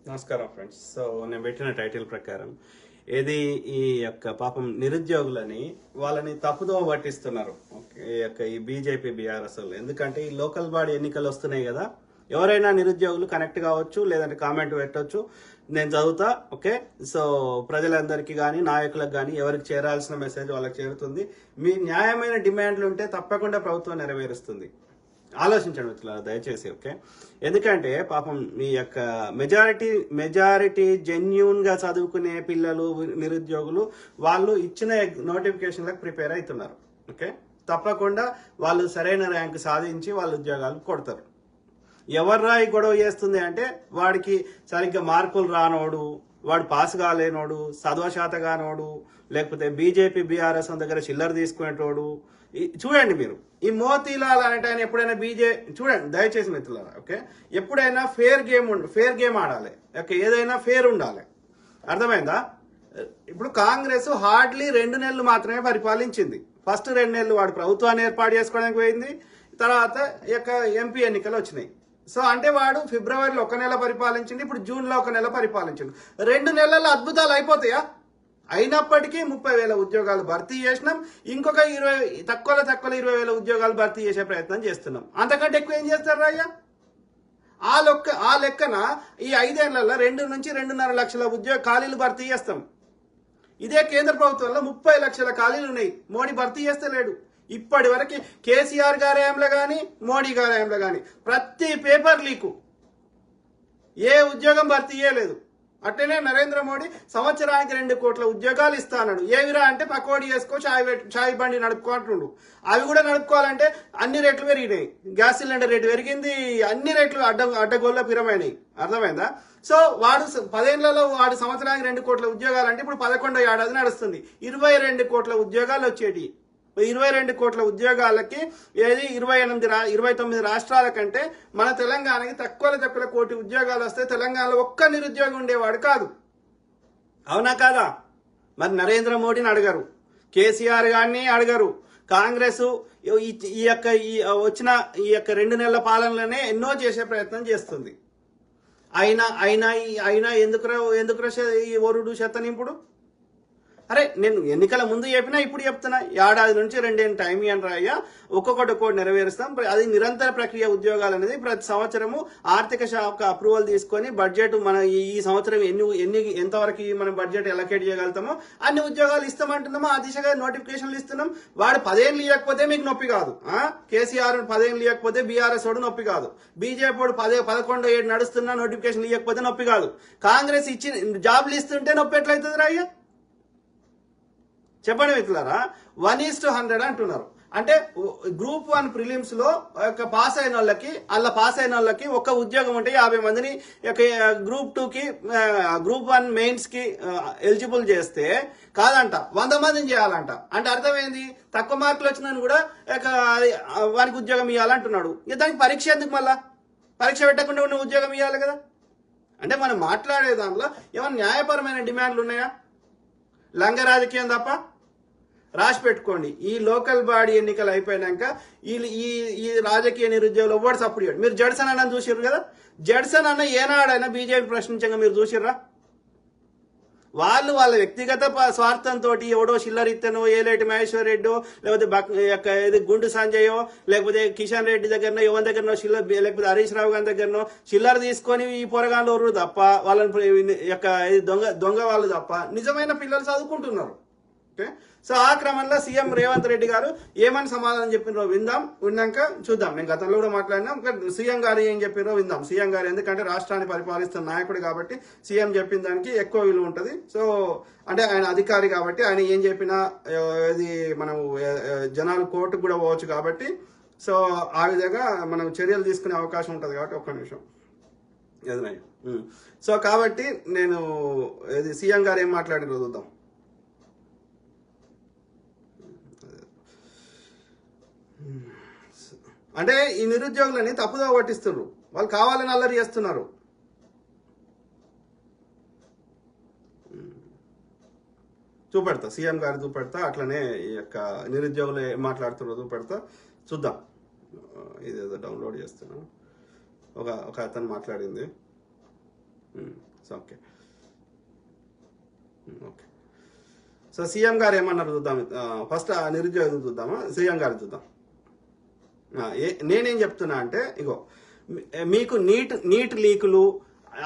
నమస్కారం friends. So నేను పెట్టిన టైటిల్ ప్రకారం ఏది ఈ యొక్క పాపం నిరుద్యోగులని వాళ్ళని తప్పుదోవ పట్టిస్తున్నారు. ఈ బీజేపీ బీఆర్ఎస్. ఎందుకంటే ఈ లోకల్ బాడీ ఎన్నికలు వస్తున్నాయి కదా, ఎవరైనా నిరుద్యోగులు కనెక్ట్ కావచ్చు, లేదంటే కామెంట్ పెట్టవచ్చు, నేను చదువుతా. ఓకే, సో ప్రజలందరికీ కానీ నాయకులకు కానీ ఎవరికి చేరాల్సిన మెసేజ్ వాళ్ళకి చేరుతుంది. మీ న్యాయమైన డిమాండ్లు ఉంటే తప్పకుండా ప్రభుత్వం నెరవేరుస్తుంది. ఆలోచించండి మిత్రులారా దయచేసి. ఓకే, ఎందుకంటే పాపం మీ యొక్క మెజారిటీ జెన్యూన్ గా చదువుకునే పిల్లలు నిరుద్యోగులు వాళ్ళు ఇచ్చిన నోటిఫికేషన్లకు ప్రిపేర్ అవుతున్నారు. ఓకే, తప్పకుండా వాళ్ళు సరైన ర్యాంక్ సాధించి వాళ్ళ ఉద్యోగాలు కొడతారు. ఎవర్రా ఈ గొడవ చేస్తుంది అంటే వాడికి సరిగ్గా మార్కులు రానోడు, వాడు పాస్ కాలేనోడు, చదవశాత కానోడు, లేకపోతే బీజేపీ బీఆర్ఎస్ దగ్గర చిల్లర తీసుకునేటోడు. చూడండి మీరు, ఈ మోతీలాల్ అనేట ఆయన ఎప్పుడైనా చూడండి దయచేసి మిత్రులారా. ఓకే, ఎప్పుడైనా ఫేర్ గేమ్ ఆడాలి. ఓకే, ఏదైనా ఫేర్ ఉండాలి. అర్థమైందా? ఇప్పుడు కాంగ్రెస్ హార్డ్లీ 2 నెలలు మాత్రమే పరిపాలించింది. ఫస్ట్ 2 నెలలు వాడు ప్రభుత్వాన్ని ఏర్పాటు చేసుకోవడానికి పోయింది. తర్వాత ఎంపీ ఎన్నికలు వచ్చినాయి. సో అంటే వాడు ఫిబ్రవరిలో 1 నెల పరిపాలించింది, ఇప్పుడు జూన్లో 1 నెల పరిపాలించింది. 2 నెలల్లో అద్భుతాలు అయిపోతాయా? అయినప్పటికీ 30,000 ఉద్యోగాలు భర్తీ చేసినాం. ఇంకొక 20,000 ఉద్యోగాలు భర్తీ చేసే ప్రయత్నం చేస్తున్నాం. అంతకంటే ఎక్కువ ఏం చేస్తారు అయ్యా? ఆ లెక్కన ఈ 5 ఏళ్లలో 2 నుంచి 2.5 లక్షల ఖాళీలు భర్తీ చేస్తాం. ఇదే కేంద్ర ప్రభుత్వంలో 30 లక్షల ఖాళీలు ఉన్నాయి. మోడీ భర్తీ చేస్తే లేడు. ఇప్పటి వరకు కేసీఆర్ గారి హయాంలో కానీ మోడీ గారి హయాంలో కానీ ప్రతి పేపర్ లీకు, ఏ ఉద్యోగం భర్తీ చేయలేదు. అట్లనే నరేంద్ర మోడీ సంవత్సరానికి 2 కోట్ల ఉద్యోగాలు ఇస్తా అన్నాడు. ఏవిరా అంటే పకోడీ వేసుకో, చాయ్ బండి నడుపుకో అంటుండు. అవి కూడా నడుపుకోవాలంటే అన్ని రేట్లు పెరిగినాయి. గ్యాస్ సిలిండర్ రేటు పెరిగింది, అన్ని రేట్లు అడ్డగోళ్ళ పిరమైనాయి. అర్థమైందా? సో వాడు 10 ఏళ్లలో వాడు సంవత్సరానికి 2 కోట్ల ఉద్యోగాలు అంటే ఇప్పుడు 11వ ఏడాది నడుస్తుంది. 22 కోట్ల ఉద్యోగాలు వచ్చేటి. 22 కోట్ల ఉద్యోగాలకి 29 రాష్ట్రాల కంటే మన తెలంగాణకి తక్కువ కోటి ఉద్యోగాలు వస్తే తెలంగాణలో ఒక్క నిరుద్యోగి ఉండేవాడు కాదు. అవునా కాదా? మరి నరేంద్ర మోడీని అడగరు, కేసీఆర్ గారిని అడగరు. కాంగ్రెస్ వచ్చిన 2 నెలల పాలనలోనే ఎన్నో చేసే ప్రయత్నం చేస్తుంది. అయినా ఎందుకు ఈ ఒరుడు శతనింపుడు? అరే, నేను ఎన్నికల ముందు చెప్పినా ఇప్పుడు చెప్తున్నా, ఏడాది నుంచి 2 ఏళ్ళు టైం ఇవ్వండి అయ్యా, ఒక్కొక్కటి నెరవేరుస్తాం. అది నిరంతర ప్రక్రియ. ఉద్యోగాలు అనేది ప్రతి సంవత్సరము ఆర్థిక శాఖ అప్రూవల్ తీసుకొని బడ్జెట్ మన ఈ సంవత్సరం ఎంతవరకు మనం బడ్జెట్ ఎలకేట్ చేయగలుగుతామో అన్ని ఉద్యోగాలు ఇస్తామంటున్నామో ఆ దిశగా నోటిఫికేషన్లు ఇస్తున్నాం. వాడు 10 ఏళ్ళు ఇవ్వకపోతే మీకు నొప్పి కాదు. కేసీఆర్ 10 ఏళ్ళు ఇవ్వకపోతే బీఆర్ఎస్ వాడు నొప్పి కాదు. బీజేపీ వాడు 11 ఏళ్ళు నడుస్తున్నా నోటిఫికేషన్లు ఇవ్వకపోతే నొప్పి కాదు. కాంగ్రెస్ ఇచ్చి జాబ్లు ఇస్తుంటే నొప్పి ఎట్లయితుంది రా అయ్యా? చెప్పండి మిత్రులారా. 1:100 అంటున్నారు. అంటే గ్రూప్ 1 ప్రిలిమ్స్ లో పాస్ అయిన వాళ్ళకి ఒక ఉద్యోగం ఉంటే 50 మందిని గ్రూప్ 2కి గ్రూప్ 1 మెయిన్స్ కి ఎలిజిబుల్ చేస్తే కాదంట 100 మందిని చేయాలంట. అంటే అర్థమైంది, తక్కువ మార్కులు వచ్చినా కూడా వానికి ఉద్యోగం ఇవ్వాలంటున్నాడు. దానికి పరీక్ష ఎందుకు? మళ్ళా పరీక్ష పెట్టకుండా ఉన్న ఉద్యోగం ఇవ్వాలి కదా. అంటే మనం మాట్లాడే దాంట్లో ఏమైనా న్యాయపరమైన డిమాండ్లు ఉన్నాయా? లంగ రాజకీయం తప్ప. రాసి పెట్టుకోండి, ఈ లోకల్ బాడీ ఎన్నికలు అయిపోయినాక ఈ రాజకీయ నిరుద్యోగులు ఎవ్వడు సపోర్ట్ చేయడు. మీరు జడ్సన్ అన్న చూసిర్రు కదా, జడ్సన్ అన్న ఏనాడైనా బీజేపీ ప్రశ్నించగా మీరు చూసిర్రా? వాళ్ళ వ్యక్తిగత స్వార్థంతో ఎవడో చిల్లర ఇత్తనో, ఏలేటి మహేశ్వర్ రెడ్డో, లేకపోతే గుండు సంజయో, లేకపోతే కిషన్ రెడ్డి దగ్గరనో, యువన్ దగ్గరనో చిల్లర, లేకపోతే హరీష్ రావు గారి దగ్గరనో చిల్లర తీసుకొని ఈ పొరగాళ్ళు ఎవరు తప్ప, వాళ్ళని దొంగ వాళ్ళు తప్ప నిజమైన పిల్లలు చదువుకుంటున్నారు. ఓకే, సో ఆ క్రమంలో సీఎం రేవంత్ రెడ్డి గారు ఏమని సమాధానం చెప్పినో విన్నాక చూద్దాం. నేను గతంలో కూడా మాట్లాడినా, సీఎం గారు ఏం చెప్పినో విందాం. సీఎం గారు ఎందుకంటే రాష్ట్రాన్ని పరిపాలిస్తున్న నాయకుడు కాబట్టి సీఎం చెప్పిన దానికి ఎక్కువ విలువ ఉంటుంది. సో అంటే ఆయన అధికారి కాబట్టి ఆయన ఏం చెప్పినా ఇది మనం జనాలు కోర్టుకు కూడా పోవచ్చు కాబట్టి, సో ఆ విధంగా మనం చర్యలు తీసుకునే అవకాశం ఉంటుంది కాబట్టి ఒక్క నిమిషం. సో కాబట్టి నేను సీఎం గారు ఏం మాట్లాడినో చూద్దాం. అంటే ఈ నిరుద్యోగులని తప్పుదో పట్టిస్తున్నారు, వాళ్ళు కావాలని అల్లరి చేస్తున్నారు. చూపెడతా, సీఎం గారు చూపెడతా, అట్లనే ఈ నిరుద్యోగులు ఏం మాట్లాడుతున్నారో చూపెడతా. చూద్దాం. ఇదేదో డౌన్లోడ్ చేస్తున్నా. ఒక అతను మాట్లాడింది. Okay okay. సో సీఎం గారు ఏమన్నారు చూద్దాం. ఫస్ట్ ఆ నిరుద్యోగం చూద్దామా, సీఎం గారు చూద్దాం. నేనేం చెప్తున్నా అంటే ఇగో మీకు నీటి లీకులు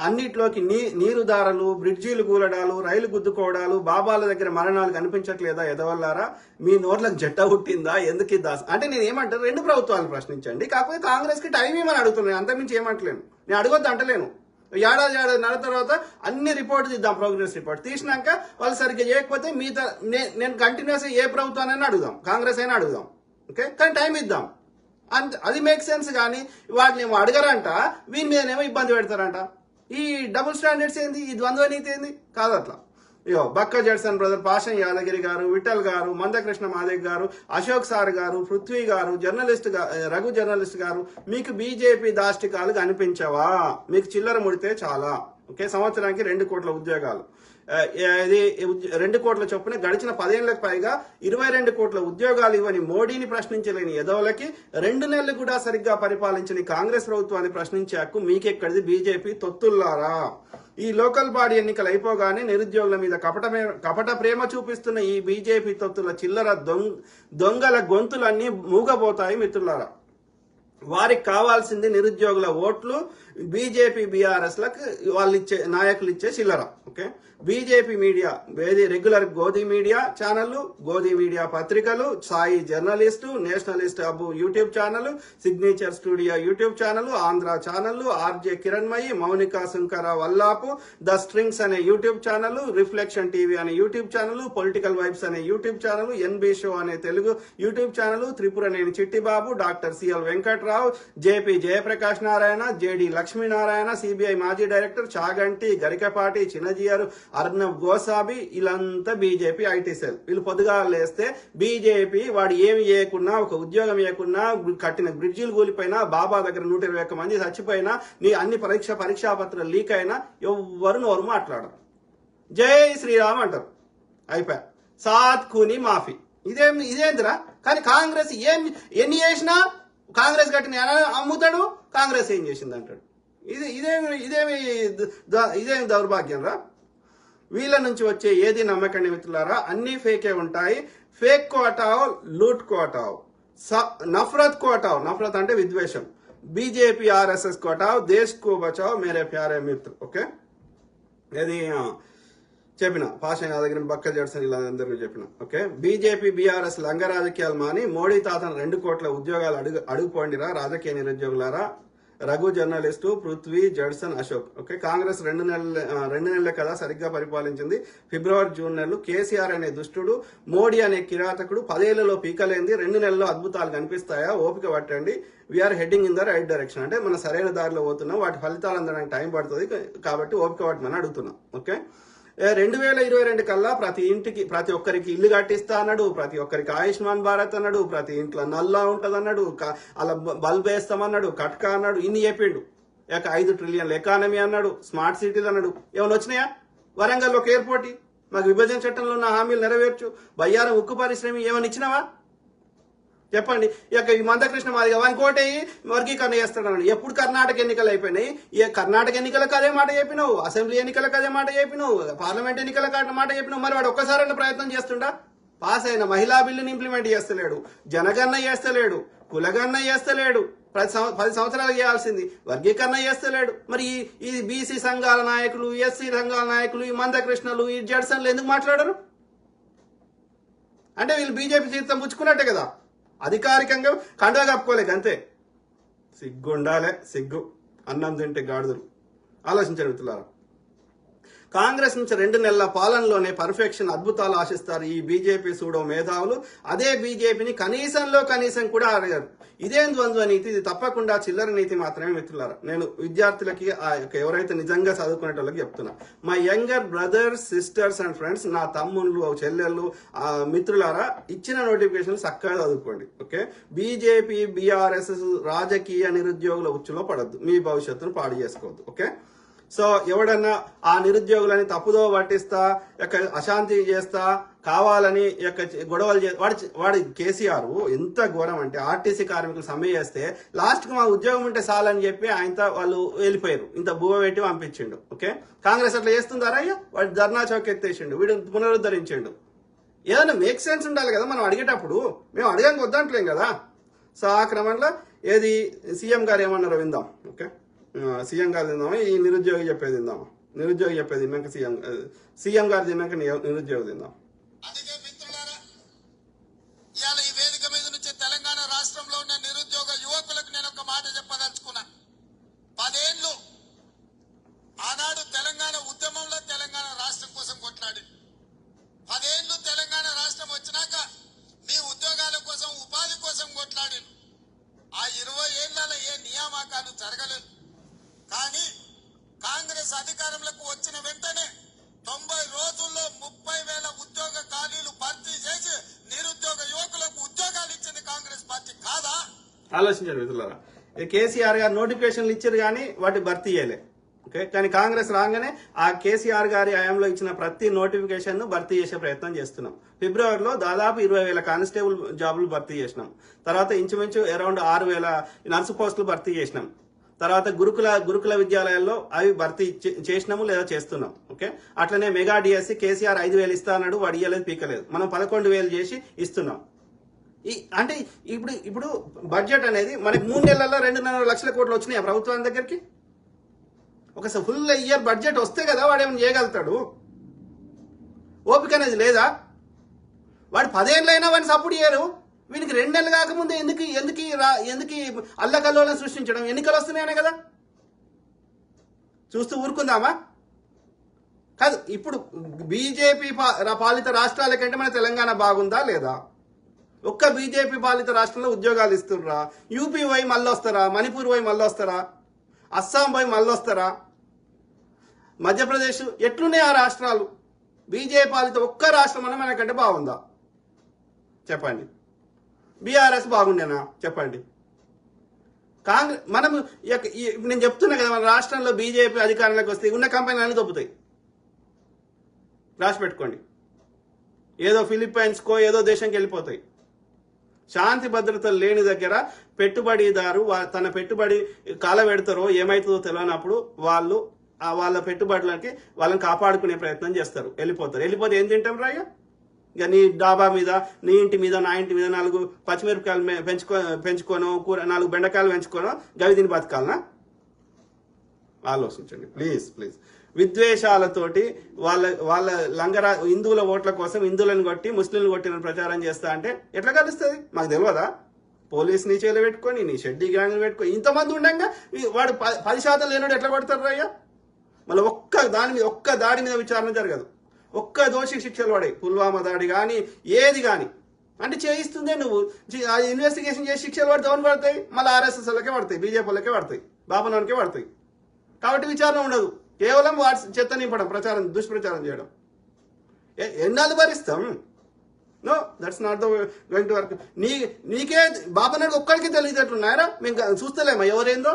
అన్నిట్లోకి నీరుదారలు, బ్రిడ్జీలు కూలడాలు, రైలు గుద్దుకోవడాలు, బాబాల దగ్గర మరణాలు కనిపించట్లేదా ఎదవల్లారా? మీ నోట్లకు జట్ట పుట్టిందా? ఎందుకు దాస్ అంటే నేను ఏమంటాను, రెండు ప్రభుత్వాలు ప్రశ్నించండి. కాకపోతే కాంగ్రెస్ కి టైం ఏమని అడుగుతున్నాను, అంతకుమించి ఏమంటలేను. నేను అడగొద్దు అంటలేను. ఏడాది తర్వాత అన్ని రిపోర్ట్ తీద్దాం, ప్రోగ్రెస్ రిపోర్ట్ తీసినాక వాళ్ళు సరిగ్గా చేయకపోతే నేను కంటిన్యూస్ ఏ ప్రభుత్వాన్ని అడుగుదాం, కాంగ్రెస్ అయినా అడుగుదాం. ఓకే, కానీ టైం ఇద్దాం. అది మేక్ సెన్స్. కానీ వాటిని ఏమో అడగరంట, వీని మీదనేమో ఇబ్బంది పెడతారంట. ఈ డబుల్ స్టాండర్డ్స్ ఏంది, ఈ ద్వంద్వ నీతి ఏంది? కాదు అట్లా. ఇయో బక్క జడ్సన్ బ్రదర్, పాషం యాదగిరి గారు, విఠల్ గారు, మందకృష్ణ మాదేవ్ గారు, అశోక్ సార్ గారు, పృథ్వీ గారు, రఘు జర్నలిస్ట్ గారు, మీకు బీజేపీ దాష్టికాలు కనిపించవా? మీకు చిల్లర ముడితే చాలా. ఓకే, సంవత్సరానికి 2 కోట్ల ఉద్యోగాలు, ఇది 2 కోట్ల చొప్పున గడిచిన 10 ఏళ్లకు పైగా 22 కోట్ల ఉద్యోగాలు ఇవ్వని మోడీని ప్రశ్నించలేని ఎదవలకి 2 నెలలు కూడా సరిగ్గా పరిపాలించని కాంగ్రెస్ ప్రభుత్వాన్ని ప్రశ్నించే హక్కు మీకెక్కడిది బీజేపీ తొత్తుల్లారా? ఈ లోకల్ బాడీ ఎన్నికలు అయిపోగానే నిరుద్యోగుల మీద కపట ప్రేమ చూపిస్తున్న ఈ బీజేపీ తొత్తుల చిల్లర దొంగల గొంతులన్నీ మూగబోతాయి మిత్రులారా. వారికి కావాల్సింది నిరుద్యోగుల ఓట్లు, బీజేపీ బీఆర్ఎస్ లకు వాళ్ళు నాయకులు ఇచ్చే చిల్లర. Okay, BJP media regular Godi media ఛానళ్లు, గోధి మీడియా పత్రికలు, Sai journalist, nationalist hub YouTube channel, signature studio YouTube channel, Andhra ఛానళ్లు, RJ Kiranmayi, Mounika Shankara Vallapu, the strings అనే యూట్యూబ్ ఛానల్, రిఫ్లెక్షన్ టీవీ అనే యూట్యూబ్ ఛానల్, పొలిటికల్ వైబ్స్ అనే యూట్యూబ్ ఛానల్, ఎన్బి షో అనే Telugu YouTube channel, Tripuraneni Chittibabu, doctor CL Venkatrao, JP Jayaprakash Narayana, JD Lakshminarayana, CBI మాజీ director Chaganti, Garikapati, Chinnajeeyar, Arnab గోసాబి, వీళ్ళంతా BJP IT cell. వీళ్ళు పొద్దుగా లేస్తే బీజేపీ వాడు ఏమి చేయకున్నా, ఒక ఉద్యోగం చేయకున్నా, కట్టిన బ్రిడ్జిలు కూలిపోయినా, బాబా దగ్గర 121 మంది చచ్చిపోయినా, నీ అన్ని పరీక్షా పత్రాలు లీక్ అయినా ఎవ్వరు నోరు మాట్లాడరు. జై శ్రీరామ్ అంటారు, అయిపోయా. సాత్ ఖూనీ మాఫీ. ఇదేందిరా? కానీ కాంగ్రెస్ ఎన్ని చేసినా కాంగ్రెస్ కట్టిన అమ్ముతాడు, కాంగ్రెస్ ఏం చేసింది అంటాడు. ఇదేమి దౌర్భాగ్యం రా. వీళ్ళ నుంచి వచ్చే ఏది నమ్మకండి మిత్రులారా, అన్ని ఫేకే ఉంటాయి. ఫేక్ కో హటాओ, లూట్ కో హటాओ, నఫరత్ కో హటాओ, నఫరత్ అంటే విద్వేషం, బీజేపీ ఆర్ఎస్ఎస్ కో హటాओ, దేశ్ కో బచాओ మేరే ప్యారే మిత్ర. ఓకే, ఇది చెప్పిన పాషా యాదగిరి, బక్క జడ్సన్, ఇలా అందరినీ చెప్పిన. ఓకే, బీజేపీ బీఆర్ఎస్ లంగ రాజకీయాలు మాని మోడీ తాతను 2 కోట్ల ఉద్యోగాలు అడుగుపోండిరా రాజకీయ నిరుద్యోగులారా. Raghu journalist, Prithvi, Judson, Ashok. Okay, Congress 2 నెలలే కదా సరిగ్గా పరిపాలించింది. ఫిబ్రవరి, జూన్ నెలలు కేసీఆర్ అనే దుష్టుడు, మోడీ అనే కిరాతకుడు 10 ఏళ్లలో పీకలేంది 2 నెలల్లో అద్భుతాలు కనిపిస్తాయా? ఓపిక పట్టండి. We are heading in the right direction. అంటే మన సరైన దారిలో పోతున్నాం, వాటి ఫలితాలు అందడానికి టైం పడుతుంది కాబట్టి ఓపిక పట్టమని అడుగుతున్నాం. ఓకే, 2022 కల్లా ప్రతి ఒక్కరికి ఇల్లు కట్టిస్తా అన్నాడు, ప్రతి ఒక్కరికి ఆయుష్మాన్ భారత్ అన్నాడు, ప్రతి ఇంట్లో నల్లా ఉంటది అన్నాడు, అలా బల్బ్ వేస్తామన్నాడు, కట్కా అన్నాడు, ఇన్ని చెప్పిండు. 5 ట్రిలియన్ల ఎకానమీ అన్నాడు, స్మార్ట్ సిటీలు అన్నాడు. ఏమైనా వచ్చినాయా? వరంగల్లో ఒక ఎయిర్పోర్ట్, మాకు విభజన చట్టంలో ఉన్న హామీలు నెరవేర్చు, బయ్యారం ఉక్కు పరిశ్రమ ఏమైనా ఇచ్చినావా చెప్పండి. ఇక ఈ మందకృష్ణ మాదిగా ఇంకోటి వర్గీకరణ చేస్తాడన్నాడు. ఎప్పుడు కర్ణాటక ఎన్నికలు అయిపోయినాయి, కర్ణాటక ఎన్నికలకు అదే మాట చెప్పినావు, అసెంబ్లీ ఎన్నికలకు అదే మాట చెప్పినావు, పార్లమెంట్ ఎన్నికలకు మాట చెప్పినావు. మరి వాడు ఒక్కసారైనా ప్రయత్నం చేస్తుండా? పాస్ అయిన మహిళా బిల్లుని ఇంప్లిమెంట్ చేస్తలేడు, జనగణన చేస్తలేడు, కులగణన చేస్తలేడు, 10 సంవత్సరాలు చేయాల్సింది వర్గీకరణ చేస్తలేడు. మరి ఈ బీసీ సంఘాల నాయకులు, ఎస్సీ సంఘాల నాయకులు, ఈ మందకృష్ణలు, ఈ జడ్సన్లు ఎందుకు మాట్లాడరు? అంటే వీళ్ళు బీజేపీ తీర్థం పుచ్చుకున్నట్టే కదా, అధికారికంగా కండువా కప్పుకోలేక అంతే. సిగ్గుండాలే, సిగ్గు. అన్నం తింటే గాడిదలు. ఆలోచించండి మిత్రులారా. కాంగ్రెస్ నుంచి 2 నెలల పాలనలోనే పర్ఫెక్షన్, అద్భుతాలు ఆశిస్తారు ఈ బీజేపీ సూడో మేధావులు. అదే బీజేపీని కనీసం కూడా అడగారు. ఇదేం ద్వంద్వ నీతి? ఇది తప్పకుండా చిల్లర నీతి మాత్రమే మిత్రులారా. నేను విద్యార్థులకి ఎవరైతే నిజంగా చదువుకునే వాళ్ళకి చెప్తున్నా, my younger brothers, sisters and friends, నా తమ్ముళ్ళు, చెల్లెళ్ళు, మిత్రులారా, ఇచ్చిన నోటిఫికేషన్ చక్కగా చదువుకోండి. ఓకే, బీజేపీ బీఆర్ఎస్ రాజకీయ నిరుద్యోగుల ఉచ్చులో పడద్దు, మీ భవిష్యత్తును పాడు చేసుకోవద్దు. ఓకే, సో ఎవడన్నా ఆ నిరుద్యోగులని తప్పుదో పట్టిస్తా అశాంతి చేస్తా కావాలని గొడవలు వాడి కేసీఆర్ ఎంత ఘోరం అంటే ఆర్టీసీ కార్మికులు సమ్మె చేస్తే లాస్ట్ కు మా ఉద్యోగం ఉంటే చాలని చెప్పి ఆయనతో వాళ్ళు వెళ్ళిపోయారు, ఇంత భూమ పెట్టి పంపించిండు. ఓకే, కాంగ్రెస్ అట్లా చేస్తుందారా? అయ్యా వాడు ధర్నా చౌక్ ఎత్తేసిండు, వీడు పునరుద్ధరించిండు. ఏదైనా మేక్ సెన్స్ ఉండాలి కదా మనం అడిగేటప్పుడు. మేము అడగడానికి వద్దంటలేం కదా. సో ఆ క్రమంలో ఏది సీఎం గారు ఏమన్నారో విందాం. ఓకే, సీఎం గారు తిందామా, ఈ నిరుద్యోగి చెప్పేది తిందామా? నిరుద్యోగి చెప్పేది తిన్నాక సీఎం గారు తిన్నాక నిరుద్యోగి తిందాం. అందుకే మిత్రులారా, ఇవాళ ఈ వేదిక మీద నుంచి తెలంగాణ రాష్ట్రంలో ఉన్న నిరుద్యోగ యువకులకు నేను ఒక మాట చెప్పదలుచుకున్నా. 10 ఏళ్ళు ఆనాడు తెలంగాణ ఉద్యమంలో తెలంగాణ రాష్ట్రం కోసం కొట్లాడి 10 ఏళ్ళు తెలంగాణ రాష్ట్రం వచ్చినాక మీ ఉద్యోగాల కోసం ఉపాధి కోసం కొట్లాడి ఆ 20 ఏళ్లలో ఏ నియామకాలు జరగలేదు. కానీ కాంగ్రెస్ అధికారంలోకి వచ్చిన వెంటనే 90 రోజుల్లో 30,000 ఉద్యోగ ఖాళీలు భర్తీ చేసి నిరుద్యోగ యువకులకు ఉద్యోగాలు ఇచ్చింది కాంగ్రెస్ పార్టీ కాదా? ఆలోచించండి మిత్రులారా. కేసీఆర్ గారు నోటిఫికేషన్లు ఇచ్చారు కానీ వాటి భర్తీ చేయలే. ఓకే, కానీ కాంగ్రెస్ రాగానే ఆ కేసీఆర్ గారి హయాంలో ఇచ్చిన ప్రతి నోటిఫికేషన్ ను భర్తీ చేసే ప్రయత్నం చేస్తున్నాం. ఫిబ్రవరిలో దాదాపు 20,000 కానిస్టేబుల్ జాబులు భర్తీ చేసినాం. తర్వాత ఇంచుమించు అరౌండ్ 6,000 నర్సు పోస్టులు భర్తీ చేసినాం. తర్వాత గురుకుల విద్యాలయాల్లో అవి భర్తీ చేసినాము లేదా చేస్తున్నాం. ఓకే, అట్లనే మెగా డిఎస్సి కేసీఆర్ 5,000 ఇస్తా అన్నాడు, వాడు ఇయ్యలేదు, పీకలేదు. మనం 11,000 చేసి ఇస్తున్నాం. అంటే ఇప్పుడు బడ్జెట్ అనేది మనకి 3 నెలల్లో 2.5 లక్షల కోట్లు వచ్చినాయి ప్రభుత్వం దగ్గరికి. ఒక ఫుల్ ఇయర్ బడ్జెట్ వస్తే కదా వాడు ఏమైనా చేయగలుగుతాడు. ఓపిక అనేది లేదా? వాడు 10 ఏళ్ళైనా వాడిని సపోర్ట్ చేయరు. వీనికి 2 నెలలు కాకముందే ఎందుకు అల్లకల్లోలను సృష్టించడం? ఎన్నికలు వస్తున్నాయనే కదా. చూస్తూ ఊరుకుందామా? కాదు, ఇప్పుడు బీజేపీ పాలిత రాష్ట్రాల కంటే మన తెలంగాణ బాగుందా లేదా? ఒక్క బీజేపీ పాలిత రాష్ట్రంలో ఉద్యోగాలు ఇస్తుర్రా? యూపీ పోయి మళ్ళీ వస్తారా? మణిపూర్ పోయి మళ్ళీ వస్తారా? అస్సాం పోయి మళ్ళీ వస్తారా? మధ్యప్రదేశ్ ఎట్లున్నాయి ఆ రాష్ట్రాలు? బీజేపీ పాలిత ఒక్క రాష్ట్రం అన్న మనకంటే బాగుందా చెప్పండి? బీఆర్ఎస్ బాగుండేనా చెప్పండి? కాంగ్రెస్ మనం నేను చెప్తున్నా కదా, మన రాష్ట్రంలో బీజేపీ అధికారంలోకి వస్తే ఉన్న కంపెనీలన్నీ దొబ్బుతాయి. రాసి పెట్టుకోండి. ఏదో ఫిలిప్పైన్స్కో ఏదో దేశంకి వెళ్ళిపోతాయి. శాంతి భద్రతలు లేని దగ్గర పెట్టుబడిదారు తన పెట్టుబడి కాలబెడతారో ఏమైతుందో తెలియనప్పుడు వాళ్ళ పెట్టుబడులకి వాళ్ళని కాపాడుకునే ప్రయత్నం చేస్తారు. వెళ్ళిపోతే ఏం తింటాం రాయ్యా? ఇక నీ డాబా మీద, నీ ఇంటి మీద, నా ఇంటి మీద 4 పచ్చిమిరపకాయలు పెంచుకోను, 4 బెండకాయలు పెంచుకోను, గవి తిని బతకాలనా? ఆలోచించండి ప్లీజ్. విద్వేషాలతోటి వాళ్ళ హిందువుల ఓట్ల కోసం హిందువులను కొట్టి ముస్లింలు కొట్టిన ప్రచారం చేస్తా అంటే ఎట్లా కలుస్తుంది? మాకు తెలియదా? పోలీస్ నీ చేలు పెట్టుకొని, నీ షెడ్డీ గ్యాంగ్లు పెట్టుకొని, ఇంతమంది ఉండగా వాడు 10% లేనోడు ఎట్లా కొడతారు రాయ్యా? మళ్ళీ ఒక్క దాడి మీద విచారణ జరగదు. ఒక్క దోషి శిక్షలు పడాయి. పుల్వామా దాడి కానీ ఏది కానీ అంటే చేయిస్తుందే నువ్వు. ఇన్వెస్టిగేషన్ చేసి శిక్షలు పడితే అవును పడతాయి, మళ్ళీ ఆర్ఎస్ఎస్ వాళ్ళకే పడతాయి, బీజేపీ వాళ్ళకే పడతాయి, బాపనోనికే పడతాయి. కాబట్టి విచారణ ఉండదు. కేవలం చెత్త నింపడం, దుష్ప్రచారం చేయడం. ఎన్నాళ్ళు భరిస్తాం? No, that's not the going to work. నీకే బాపనాడు ఒక్కడికి తెలియదట్లున్నాయరా? మేము చూస్తలేమా ఎవరేందో?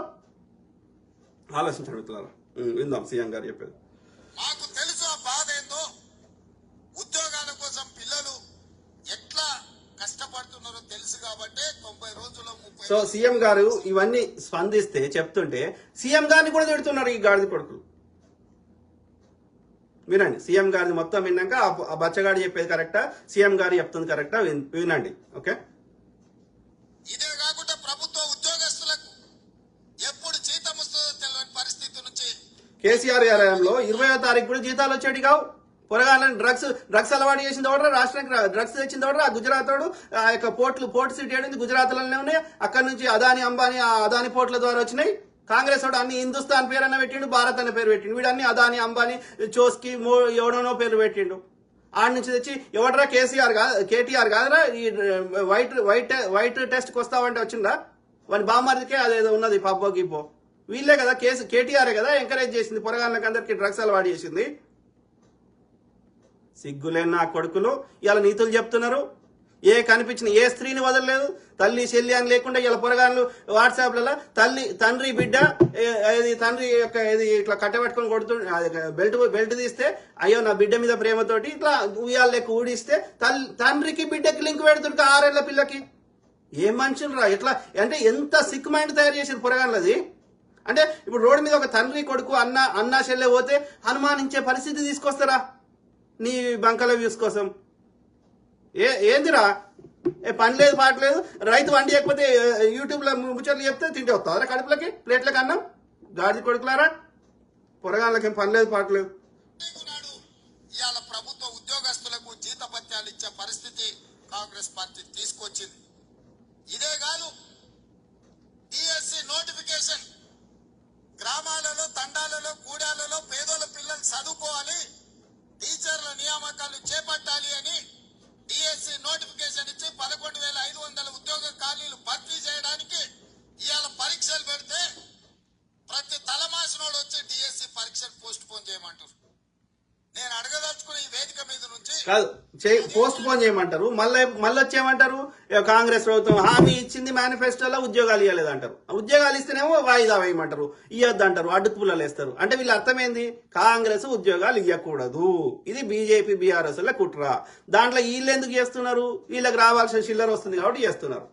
ఆలోచించండి మిత్రులారా. విందాం సీఎం గారు చెప్పేది. మాకు తెలుసు ఆ బాధ ఏందో. ఉద్యోగాల కోసం పిల్లలు ఎట్లా కష్టపడుతున్నారో తెలుసు కాబట్టి 90 రోజుల్లో 30. సో సీఎం గారు ఇవన్నీ స్పందిస్తే చెప్తుంటే సీఎం గారిని కూడా తిడుతున్నారు ఈ గాడిద కొడుకులు. వినండి, సీఎం గారిని మొత్తం విన్నాక ఆ బచ్చగాడి చెప్పేది కరెక్టా, సీఎం గారు చెప్తుంది కరెక్టా వినండి. ఓకే, ఇదే కాకుండా ప్రభుత్వ ఉద్యోగస్తులకు ఎప్పుడు జీతం వస్తుందో తెలియని పరిస్థితి నుంచి కేసీఆర్ గారిలో 20వ తారీఖు కూడా జీతాలు వచ్చేటి కావు. పొరగాలని డ్రగ్స్ అలవాటు చేసింది ఎవడరా? రాష్ట్రానికి డ్రగ్స్ తెచ్చింది ఎవడరా? గుజరాత్ వాడు. ఆ యొక్క పోర్ట్ సిటీ అనేది గుజరాత్ లోనే ఉన్నాయి. అక్కడ నుంచి అదాని అంబానీ ఆ అదాని పోర్ట్ల ద్వారా వచ్చినాయి. కాంగ్రెస్ వాడు అన్ని హిందుస్థాన్ పేరు అన్న పెట్టిండు, భారత్ అనే పేరు పెట్టిండు. వీడు అన్ని అదాని అంబానీ చోస్కి ఎవడనో పేరు పెట్టిండు. ఆడ నుంచి తెచ్చి ఎవడరా? కేటీఆర్ కాదురా? ఈ వైట్ టెస్ట్కి వస్తావంటే వచ్చిందా? వాని బామ్మరికే అదేదో ఉన్నది పబ్బో గిబ్బో. వీళ్ళే కదా కేటీఆర్ కదా ఎంకరేజ్ చేసింది పొరగాళ్ళకి అందరికి డ్రగ్స్ అలవాటు చేసింది. సిగ్గులేని నా కొడుకులు ఇవాళ నీతులు చెప్తున్నారు. కనిపించిన ఏ స్త్రీని వదలలేదు. తల్లి చెల్లి అని లేకుండా ఇలా పొరగాన్లు వాట్సాప్లలో తండ్రి బిడ్డ తండ్రి యొక్క ఇట్లా కట్టబెట్టుకొని కొడుతూ బెల్ట్ తీస్తే అయ్యో నా బిడ్డ మీద ప్రేమతోటి ఇట్లా ఉయ్యాల లెక్క ఊడిస్తే తండ్రికి బిడ్డకి లింక్ పెడుతుంటే 6 ఏళ్ల పిల్లకి. ఏం మనుషులు రా అంటే ఎంత సిక్ మైండ్ తయారు చేసిన పొరగాన్లది. అంటే ఇప్పుడు రోడ్డు మీద ఒక తండ్రి కొడుకు అన్న చెల్లె పోతే అనుమానించే పరిస్థితి తీసుకొస్తారా నీ బంకల వ్యూస్ కోసం? ఏందిరా పని లేదు పాట లేదు. రైతు వండి లేకపోతే యూట్యూబ్లో ముచ్చట్లు చెప్తే తింటే వస్తారా కడుపులకి ప్లేట్లకి అన్నం? గాడి కొడుకులారా, పొరగాళ్ళకి పని లేదు పాట లేదు. ఇవాళ ప్రభుత్వ ఉద్యోగస్తులకు జీతభత్యాలు ఇచ్చే పరిస్థితి కాంగ్రెస్ పార్టీ తీసుకొచ్చింది. ఇదే కాదు, డిఎస్సి నోటిఫికేషన్ గ్రామాలలో తండాలలో గూడాలలో పేదోళ్ళ పిల్లలు చదువుకోవాలి, టీచర్ల నియామకాలు చేపట్టాలి అని డిఎస్సి నోటిఫికేషన్ ఇచ్చి 11,500 ఉద్యోగ ఖాళీలు భర్తీ చేయడానికి ఇవాళ పరీక్షలు పెడితే ప్రతి తలమాసినోడు వచ్చి డిఎస్సి పరీక్షలు పోస్ట్ పోన్ చేయమంటారు. నేను అడగదలుచుకున్న ఈ వేదిక మీద నుంచి కాదు పోస్ట్ పోన్ చేయమంటారు, మళ్ళీ వచ్చేయమంటారు కాంగ్రెస్ ప్రభుత్వం హామీ ఇచ్చింది మేనిఫెస్టోలో ఉద్యోగాలు ఇవ్వలేదంటారు. ఉద్యోగాలు ఇస్తేనేమో వాయిదా వేయమంటారు, ఇవ్వద్దు అంటారు, అడ్డుపుల్లలు వేస్తారు. అంటే వీళ్ళ అర్థమైంది కాంగ్రెస్ ఉద్యోగాలు ఇవ్వకూడదు. ఇది బీజేపీ బీఆర్ఎస్ ల కుట్ర. దాంట్లో వీళ్ళు ఎందుకు చేస్తున్నారు? వీళ్ళకి రావాల్సిన చిల్లర వస్తుంది కాబట్టి చేస్తున్నారు.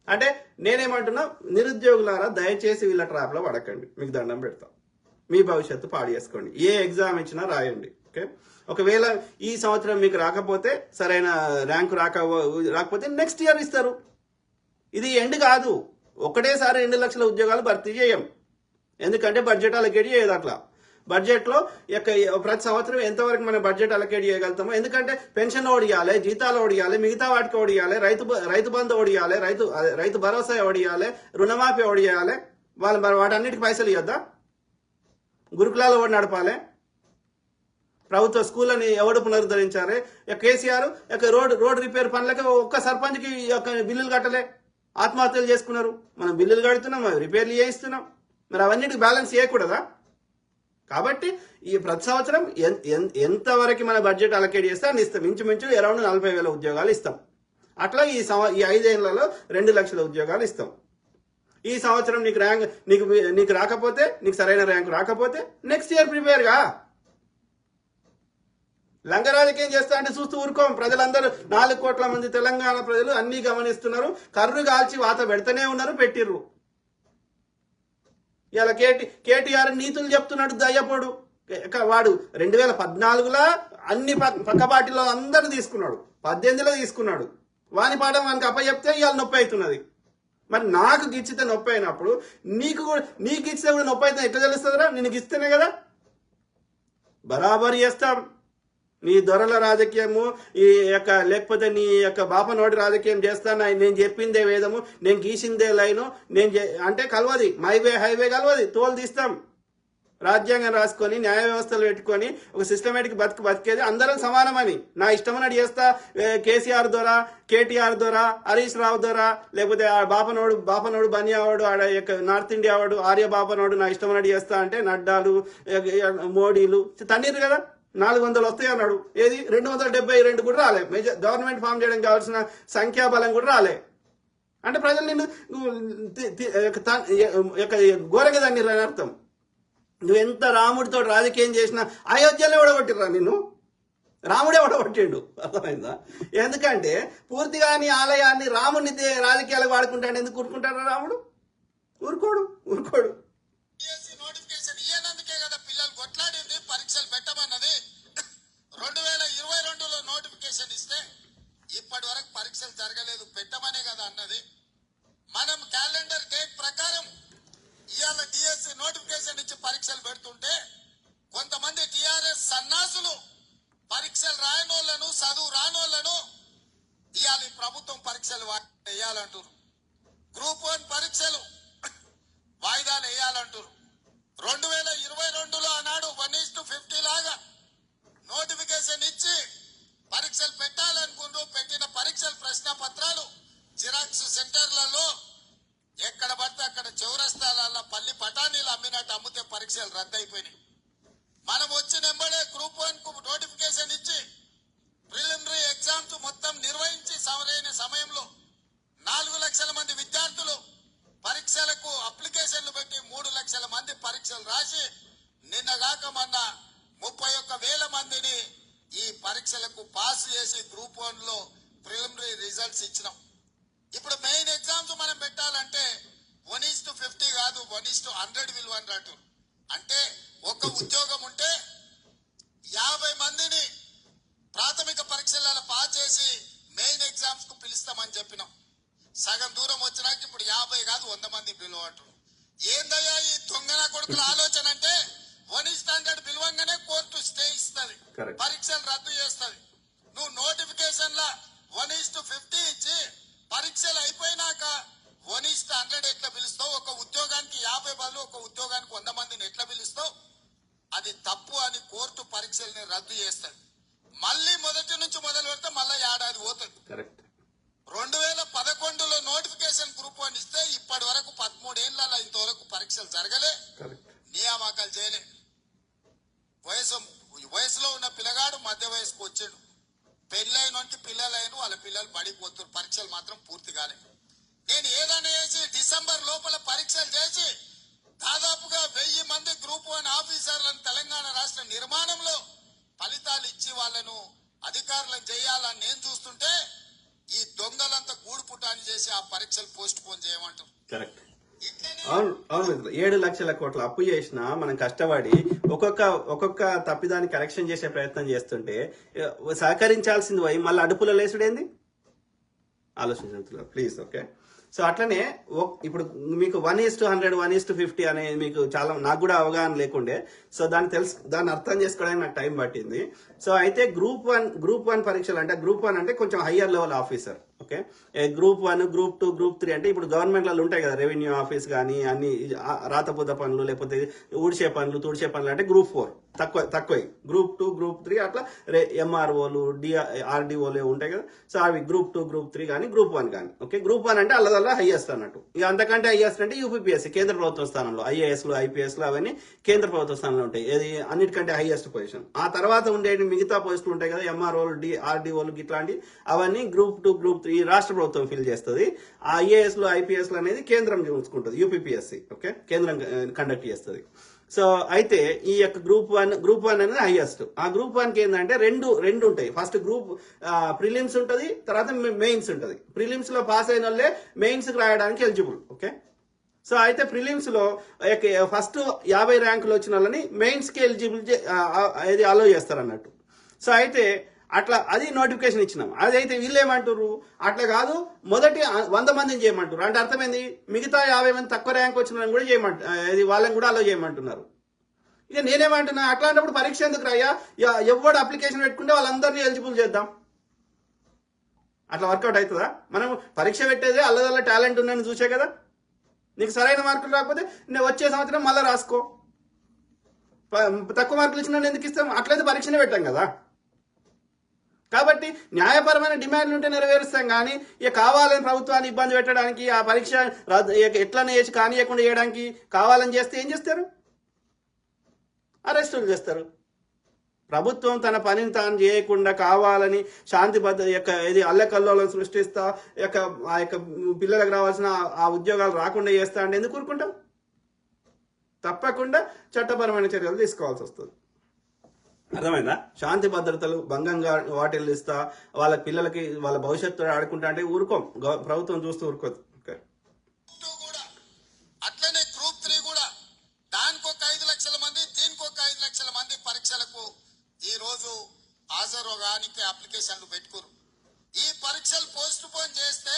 అంటే నేనేమంటున్నా, నిరుద్యోగులారా దయచేసి వీళ్ళ ట్రాప్ లో పడకండి, మీకు దండం పెడతాం. మీ భవిష్యత్తు పాడు చేసుకోండి. ఏ ఎగ్జామ్ ఇచ్చినా రాయండి. ఓకే, ఒకవేళ ఈ సంవత్సరం మీకు రాకపోతే, సరైన ర్యాంకు రాకపోతే నెక్స్ట్ ఇయర్ ఇస్తారు. ఇది ఎండ్ కాదు. ఒకటేసారి 2 లక్షల ఉద్యోగాలు భర్తీ చేయం. ఎందుకంటే బడ్జెట్ అలొకేట్ చేయదు. అట్లా బడ్జెట్లో ప్రతి సంవత్సరం ఎంతవరకు మనం బడ్జెట్ అలొకేట్ చేయగలుగుతామో, ఎందుకంటే పెన్షన్ ఓడియాలి, జీతాలు ఓడియాలి, మిగతా వాటికి ఓడియాలి, రైతు బంధు ఓడియాలి, రైతు భరోసా ఓడియాలి, రుణమాఫీ ఓడియాలి. వాటన్నిటికి పైసలు ఇవ్వద్దా? గురుకులాలు ఎవడు నడపాలి? ప్రభుత్వ స్కూళ్ళని ఎవడు పునరుద్ధరించాలి? కేసీఆర్ రోడ్ రిపేర్ పనులకి ఒక్క సర్పంచ్కి బిల్లులు కట్టలే, ఆత్మహత్యలు చేసుకున్నారు. మనం బిల్లులు కడుతున్నాం, రిపేర్లు చేయిస్తున్నాం, మరి అవన్నిటికి బ్యాలెన్స్ చేయకూడదా? కాబట్టి ఈ ప్రతి సంవత్సరం ఎంతవరకు మన బడ్జెట్ అలొకేట్ చేస్తే అని ఇస్తాం. ఇంచుమించు అరౌండ్ 40,000 ఉద్యోగాలు ఇస్తాం. అట్లా ఈ 5 ఏళ్లలో 2 లక్షల ఉద్యోగాలు ఇస్తాం. ఈ సంవత్సరం నీకు రాకపోతే, నీకు సరైన ర్యాంకు రాకపోతే నెక్స్ట్ ఇయర్ ప్రిపేర్గా. లంగరాజకీయం చేస్తా అంటే చూస్తూ ఊరుకోం. ప్రజలందరూ 4 కోట్ల మంది తెలంగాణ ప్రజలు అన్ని గమనిస్తున్నారు. కర్రు కాల్చి వాత పెడతానే ఉన్నారు, పెట్టిర్రు. ఇలా కేటీఆర్ నీతులు చెప్తున్నాడు దయ్యపోడు. వాడు 2014లో అన్ని పక్క పార్టీలో అందరిని తీసుకున్నాడు, 18లో తీసుకున్నాడు. వాని పాఠం వానికి అప్పచెప్తే ఇవాళ నొప్పి అవుతున్నది. మరి నాకు గిచ్చితే నొప్పి అయినప్పుడు నీకు ఇచ్చితే కూడా నొప్పి అయితే ఎట్లా తెలుస్తుందిరా? నేను ఇస్తేనే కదా బరాబర్ చేస్తాం. నీ దొరల రాజకీయము లేకపోతే నీ యొక్క బాపనోటి రాజకీయం చేస్తాను. నేను చెప్పిందే వేదము, నేను గీసిందే లైను, అంటే కలవది. హైవే కలవది, తోలు తీస్తాం. రాజ్యాంగం రాసుకొని న్యాయ వ్యవస్థలు పెట్టుకొని ఒక సిస్టమేటిక్ బతికేది అందరం సమానమని. నా ఇష్టమని చేస్తా. కేసీఆర్ ద్వారా, కేటీఆర్ ద్వారా, హరీష్ రావు ద్వారా, లేకపోతే బాపనోడు బనియావాడు, నార్త్ ఇండియా వాడు ఆర్య బాపనోడు నా ఇష్టమని చేస్తా అంటే నడ్డాలు, మోడీలు తన్నీరు కదా. 400 వస్తాయి అన్నాడు. ఏది 272 కూడా రాలే. గవర్నమెంట్ ఫామ్ చేయడానికి కావాల్సిన సంఖ్యాబలం కూడా రాలే. అంటే ప్రజలు నిన్ను ఘోరంగా దాన్ని అర్థం. నువ్వెంత రాముడితో రాజకీయం చేసినా అయోధ్యలో ఓడగొట్టిర్రా నిన్ను. రాముడే ఓడగొట్టిండు, అర్థమైందా? ఎందుకంటే పూర్తిగా నీ ఆలయాన్ని రాముడిని రాజకీయాలకు వాడుకుంటాడు. ఎందుకు ఊరుకుంటాడు రాముడు? ఊరుకోడు. నోటిఫికేషన్ ఇయ్యనందుకే కదా పిల్లలు కొట్లాడింది, పరీక్షలు పెట్టమన్నది. 2022లో నోటిఫికేషన్ ఇస్తే ఇప్పటి వరకు పరీక్షలు జరగలేదు, పెట్టమనే కదా అన్నది. మనం క్యాలెండర్ డేట్ ప్రకారం ఇవాళ డిఎస్సి నోటిఫికేషన్ ఇచ్చి పరీక్షలు పెడుతుంటే కొంతమంది టిఆర్ఎస్ సన్నాసులు పరీక్షలు రాయనోళ్లను, చదువు రానోళ్లను ఇవాళ ప్రభుత్వం పరీక్షలు వేయాలంటారు. గ్రూప్ 1 పరీక్షలు వాయిదాలు వేయాలంటారు. 2022లో ఆనాడు 1:50 లాగా నోటిఫికేషన్ ఇచ్చి పరీక్షలు పెట్టాలనుకుంటూ పెట్టిన పరీక్షల ప్రశ్న పత్రాలు జిరాక్స్ సెంటర్లలో ఎక్కడ పడితే అక్కడ చౌరస్తాలలో పల్లి పటానీలు అమ్మినట్టు అమ్మితే పరీక్షలు రద్దయిపోయినాయి. మనం వచ్చిన వెంబడే గ్రూప్ 1 కు నోటిఫికేషన్ ఇచ్చి ప్రిలిమినరీ ఎగ్జామ్స్ మొత్తం నిర్వహించి సరైన సమయంలో 4 లక్షల మంది విద్యార్థులు పరీక్షలకు అప్లికేషన్లు పెట్టి 3 లక్షల మంది పరీక్షలు రాసి నిన్నగాక మొన్న 31,000 మందిని ఈ పరీక్షలకు పాస్ చేసి గ్రూప్ 1 లో ప్రిలిమినరీ రిజల్ట్స్ ఇచ్చినాం. ఇప్పుడు మెయిన్ ఎగ్జామ్స్ మనం పెట్టాలంటే 1:50 కాదు 1:100 విలువ అన్నట్టు. అంటే ఒక ఉద్యోగం ఉంటే 50 మందిని ప్రాథమిక పరీక్షలలో పాస్ చేసి మెయిన్ ఎగ్జామ్స్ కు పిలుస్తామని చెప్పినాం. సగం దూరం వచ్చినాక ఇప్పుడు 50 కాదు 100 మంది పిలువట్టు. ఏందయ్యా ఈ దొంగన కొడుకుల ఆలోచన అంటే 1:100 పిలువంగానే కోర్టు స్టే ఇస్తుంది, పరీక్షలు రద్దు చేస్తుంది. నువ్వు నోటిఫికేషన్ లా 1:50 ఇచ్చి పరీక్షలు అయిపోయినాక 1:100 ఎట్లా పిలుస్తావు? ఒక ఉద్యోగానికి 50 బదులు ఒక ఉద్యోగానికి 100 మందిని ఎట్లా పిలుస్తావు? అది తప్పు అని కోర్టు పరీక్షల్ని రద్దు చేస్తుంది. మళ్ళీ మొదటి నుంచి మొదలు పెడితే మళ్ళీ ఏడాది పోతుంది. 2011లో నోటిఫికేషన్ గ్రూప్ 1 ఇస్తే ఇప్పటి వరకు 13 ఏళ్లలో ఇంతవరకు పరీక్షలు జరగలే, నియామకాలు చేయలే. వయసులో ఉన్న పిల్లగాడు మధ్య వయసుకు వచ్చాడు, పెళ్ళైనకి పిల్లలైన వాళ్ళ పిల్లలు పడిపోతున్నారు, పరీక్షలు మాత్రం పూర్తి కాలే. నేను ఏదైనా చేసి డిసెంబర్ లోపల పరీక్షలు చేసి దాదాపుగా 1000 మంది గ్రూప్ 1 ఆఫీసర్లను తెలంగాణ రాష్ట్ర నిర్మాణంలో ఫలితాలు ఇచ్చి వాళ్ళను అధికారులను చేయాలని నేను చూస్తుంటే ఈ దొంగలంతా గూడు పుటాన్ని చేసి ఆ పరీక్షలు పోస్ట్ పోన్ చేయమంటారు. కరెక్ట్. అవును అవును 7 లక్షల కోట్ల అప్పు చేసినా మనం కష్టపడి ఒక్కొక్క తప్పిదాన్ని కరెక్షన్ చేసే ప్రయత్నం చేస్తుంటే సహకరించాల్సింది పోయి మళ్ళీ అడుపులో లేసుడేంది? ఆలోచించాలి ప్లీజ్. ఓకే, సో అట్లనే ఇప్పుడు మీకు 1:100 1:50 అనేది మీకు చాలా నాకు కూడా అవగాహన లేకుండే. సో దాన్ని అర్థం చేసుకోవడానికి నాకు టైం పట్టింది. సో అయితే గ్రూప్ వన్ పరీక్షలు అంటే గ్రూప్ 1 అంటే కొంచెం higher level officer. Okay, group 1 group 2 group 3 అంటే ఇప్పుడు గవర్నమెంట్లలో ఉంటాయి కదా, రెవెన్యూ ఆఫీస్ కానీ అన్ని రాతపూత పనులు లేకపోతే ఊడ్చే పనులు తుడిచే పనులు అంటే గ్రూప్ 4 తక్కువ. గ్రూప్ 2 గ్రూప్ 3 అట్లా ఎంఆర్ఓలు ఆర్డీఓలు ఉంటాయి కదా. సో అవి గ్రూప్ 2 గ్రూప్ 3 కానీ గ్రూప్ 1 కానీ. ఓకే, గ్రూప్ 1 అంటే అల్లదల్లా హైయెస్ట్ అన్నట్టు. ఇక అంతకంటే హైయెస్ట్ అంటే యూపీపీఎస్సీ కేంద్ర ప్రభుత్వ స్థానంలో ఐఏఎస్లు ఐపీఎస్లు అవన్నీ కేంద్ర ప్రభుత్వ స్థానంలో ఉంటాయి. ఇది అన్నిటికంటే హైయెస్ట్ పొజిషన్. ఆ తర్వాత ఉండేవి మిగతా పోస్టులు ఉంటాయి కదా, ఎంఆర్ఓలు ఆర్డీఓలు ఇట్లాంటి అవన్నీ గ్రూప్ 2 గ్రూప్ 3 రాష్ట్ర ప్రభుత్వం ఫిల్ చేస్తుంది. ఆ ఐఏఎస్లు ఐపీఎస్లు అనేది కేంద్రం చూసుకుంటుంది, యూపీపీఎస్సీ. ఓకే, కేంద్రం కండక్ట్ చేస్తుంది. సో అయితే ఈ యొక్క గ్రూప్ వన్ అనేది హైయెస్ట్. ఆ గ్రూప్ 1కి ఏంటంటే రెండు ఉంటాయి. ఫస్ట్ గ్రూప్ ప్రిలిమ్స్ ఉంటుంది, తర్వాత మెయిన్స్ ఉంటుంది. ప్రిలిమ్స్ లో పాస్ అయిన వాళ్ళే మెయిన్స్ కి రాయడానికి ఎలిజిబుల్. ఓకే, సో అయితే ప్రిలిమ్స్ లో ఫస్ట్ 50 ర్యాంకులు వచ్చిన వాళ్ళని మెయిన్స్ కి ఎలిజిబుల్ అలో చేస్తారు అన్నట్టు. సో అయితే అట్లా అది నోటిఫికేషన్ ఇచ్చినాం. అదైతే వీళ్ళు ఏమంటారు, అట్లా కాదు మొదటి 100 మందిని చేయమంటారు. అంటే అర్థమైంది, మిగతా 50 మంది తక్కువ ర్యాంక్ వచ్చిన వాళ్ళని కూడా వాళ్ళని కూడా అలో చేయమంటున్నారు. ఇక నేనేమంటున్నా, అట్లాంటప్పుడు పరీక్ష ఎందుకు రాయ్యా, ఎవడు అప్లికేషన్ పెట్టుకుంటే వాళ్ళందరినీ ఎలిజిబుల్ చేద్దాం. అట్లా వర్కౌట్ అవుతుందా? మనం పరీక్ష పెట్టేదే అల్లదల్ల టాలెంట్ ఉందని చూసే కదా. నీకు సరైన మార్కులు రాకపోతే నేను వచ్చే సంవత్సరం మళ్ళీ రాసుకో. తక్కువ మార్కులు ఇచ్చిన ఎందుకు ఇస్తాం? అట్లయితే పరీక్షనే పెట్టాం కదా. కాబట్టి న్యాయపరమైన డిమాండ్లు ఉంటే నెరవేరుస్తాం, కానీ ఇక కావాలని ప్రభుత్వాన్ని ఇబ్బంది పెట్టడానికి ఆ పరీక్ష ఎట్లనే చేసి కానియకుండా చేయడానికి కావాలని చేస్తే ఏం చేస్తారు? అరెస్టులు చేస్తారు. ప్రభుత్వం తన పనిని తాను చేయకుండా కావాలని శాంతి ఇది అల్లకల్లోలను సృష్టిస్తా ఆ యొక్క పిల్లలకు రావాల్సిన ఆ ఉద్యోగాలు రాకుండా చేస్తా అంటే ఎందుకు ఊరుకుంటాం? తప్పకుండా చట్టపరమైన చర్యలు తీసుకోవాల్సి వస్తుంది. అర్థమైందా? శాంతి భద్రతలు భంగంగా వాటిల్లిస్తా వాళ్ళ పిల్లలకి వాళ్ళ భవిష్యత్తు ఆడుకుంటా అంటే ఊరుకోం, ప్రభుత్వం చూస్తూ ఊరుకోదు. అట్లనే గ్రూప్ 3 కూడా దానికి ఒక 5 లక్షల మంది, దీనికి ఒక 5 లక్షల మంది పరీక్షలకు ఈ రోజు హాజరుగానికి అప్లికేషన్లు పెట్టుకోరు. ఈ పరీక్షలు పోస్ట్ పోన్ చేస్తే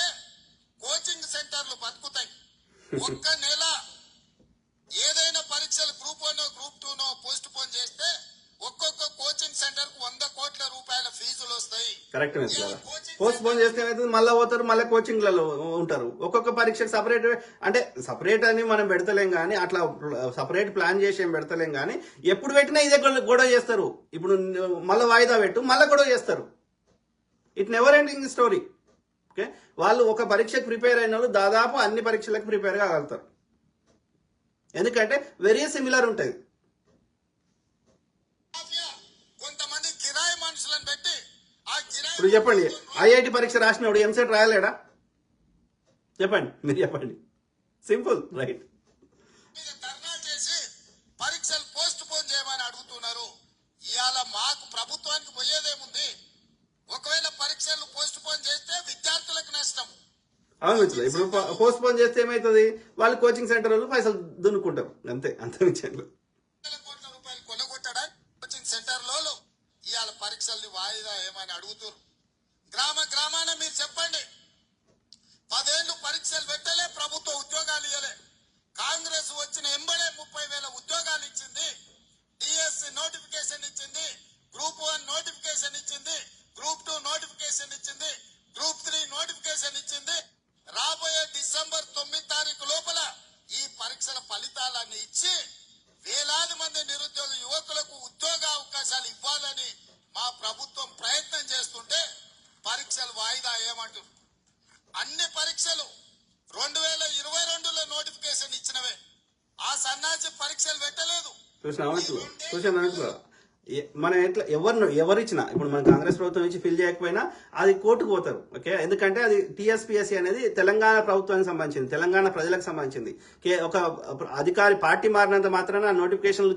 కోచింగ్ సెంటర్లు బతుకుతాయి. ఒక్క నెల ఏదైనా పరీక్షలు గ్రూప్ 1 గ్రూప్ 2 పోస్ట్ పోన్ చేస్తే ఒక్కొక్క కోచింగ్ సెంటర్ కు 100 కోట్ల రూపాయల ఫీజులు వస్తాయి. కరెక్ట్. పోస్ట్ పోన్ చేస్తే మళ్ళీ పోతారు, మళ్ళీ కోచింగ్లలో ఉంటారు. ఒక్కొక్క పరీక్షకు సపరేట్ అని మనం పెడతలేం కానీ, అట్లా సపరేట్ ప్లాన్ చేసి ఏం పెడతలేం కానీ, ఎప్పుడు పెట్టినా ఇదే గొడవ చేస్తారు. ఇప్పుడు మళ్ళీ వాయిదా పెట్టు, మళ్ళీ గొడవ చేస్తారు. It never ending story. Okay, వాళ్ళు ఒక పరీక్షకు ప్రిపేర్ అయిన వాళ్ళు దాదాపు అన్ని పరీక్షలకు ప్రిపేర్ కాగలుగుతారు. ఎందుకంటే వెరీ సిమిలర్ ఉంటుంది. కొంతమంది కిరాయి మనుషులను పెట్టి ఆ ఇప్పుడు చెప్పండి, ఐఐటి పరీక్ష రాసినప్పుడు ఎంసెట్ రాయలేడా? చెప్పండి, మీరు చెప్పండి. Simple, right. మీద ధర్నా చేసి పరీక్షలు పోస్ట్ పోన్ చేయమని అడుగుతున్నారు. ఇవాళ మాకు ప్రభుత్వానికి పోయేదేముంది? ఒకవేళ పరీక్షలు పోస్ట్ పోన్ చేస్తే విద్యార్థులకు నష్టం. అవును మిత్రులు, ఇప్పుడు పోస్ట్ పోన్ చేస్తే ఏమవుతుంది? వాళ్ళు కోచింగ్ సెంటర్ వాళ్ళు పైసలు దున్నుకుంటారు, అంత విషయంలో. వేల కోట్ల రూపాయలు కొనగొట్టడానికి కోచింగ్ సెంటర్లలో ఇవాళ పరీక్షల్ని వాయిదా ఏమని అడుగుతున్నారు. గ్రామాన మీరు చెప్పండి, 10 ఏళ్ళు పరీక్షలు పెట్టలే, ప్రభుత్వ ఉద్యోగాలు ఇవ్వలే. కాంగ్రెస్ వచ్చిన ఎంబడే 30,000 ఉద్యోగాలు ఇచ్చింది. డిఎస్సి నోటిఫికేషన్ ఇచ్చింది, గ్రూప్ 1 నోటిఫికేషన్ ఇచ్చింది, గ్రూప్ 2 నోటిఫికేషన్ ఇచ్చింది, గ్రూప్ 3 నోటిఫికేషన్ ఇచ్చింది. రాబోయే డిసెంబర్ 9 తారీఖు లోపల ఈ పరీక్షల ఫలితాలన్నీ ఇచ్చి వేలాది మంది నిరుద్యోగ యువకులకు ఉద్యోగ అవకాశాలు ఇవ్వాలని మా ప్రభుత్వం ప్రయత్నం చేస్తుంటే పరీక్షలు వాయిదా ఏమంటారు? అన్ని పరీక్షలు 2022లో నోటిఫికేషన్ ఇచ్చినవే. ఆ సన్నాసి పరీక్షలు పెట్టలేదు. చూసాను మనం ఎట్లా ఎవరిచ్చినా, ఇప్పుడు మన కాంగ్రెస్ ప్రభుత్వం నుంచి ఫిల్ చేయకపోయినా అది కోర్టుకు పోతారు. ఓకే, ఎందుకంటే అది టీఎస్పీఎస్సీ అనేది తెలంగాణ ప్రభుత్వానికి సంబంధించింది, తెలంగాణ ప్రజలకు సంబంధించింది. ఒక అధికారి పార్టీ మారినంత మాత్రాన నోటిఫికేషన్లు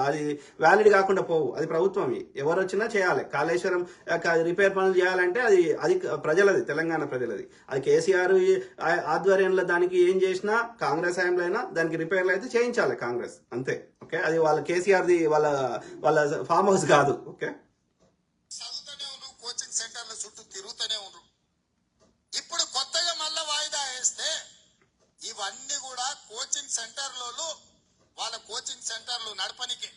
అది వ్యాలిడ్ కాకుండా పోవు. అది ప్రభుత్వం, ఎవరు వచ్చినా చేయాలి. కాళేశ్వరం రిపేర్ పనులు చేయాలంటే అది ప్రజలది, తెలంగాణ ప్రజలది. అది కేసీఆర్ ఆధ్వర్యంలో దానికి ఏం చేసినా, కాంగ్రెస్ హయాంలో అయినా దానికి రిపేర్లు అయితే చేయించాలి కాంగ్రెస్, అంతే. ఓకే, అది వాళ్ళ కేసీఆర్ది వాళ్ళ ఫామ్ హౌస్ కాదు. ఓకే, చదువుతూనే ఉన్నారు, కోచింగ్ సెంటర్ల చుట్టూ తిరుగుతూనే ఉన్నారు. ఇప్పుడు కొత్తగా మళ్ళా వాయిదా వేస్తే ఇవన్నీ కూడా కోచింగ్ సెంటర్లలో వాళ్ళ కోచింగ్ సెంటర్లు నడపనికే.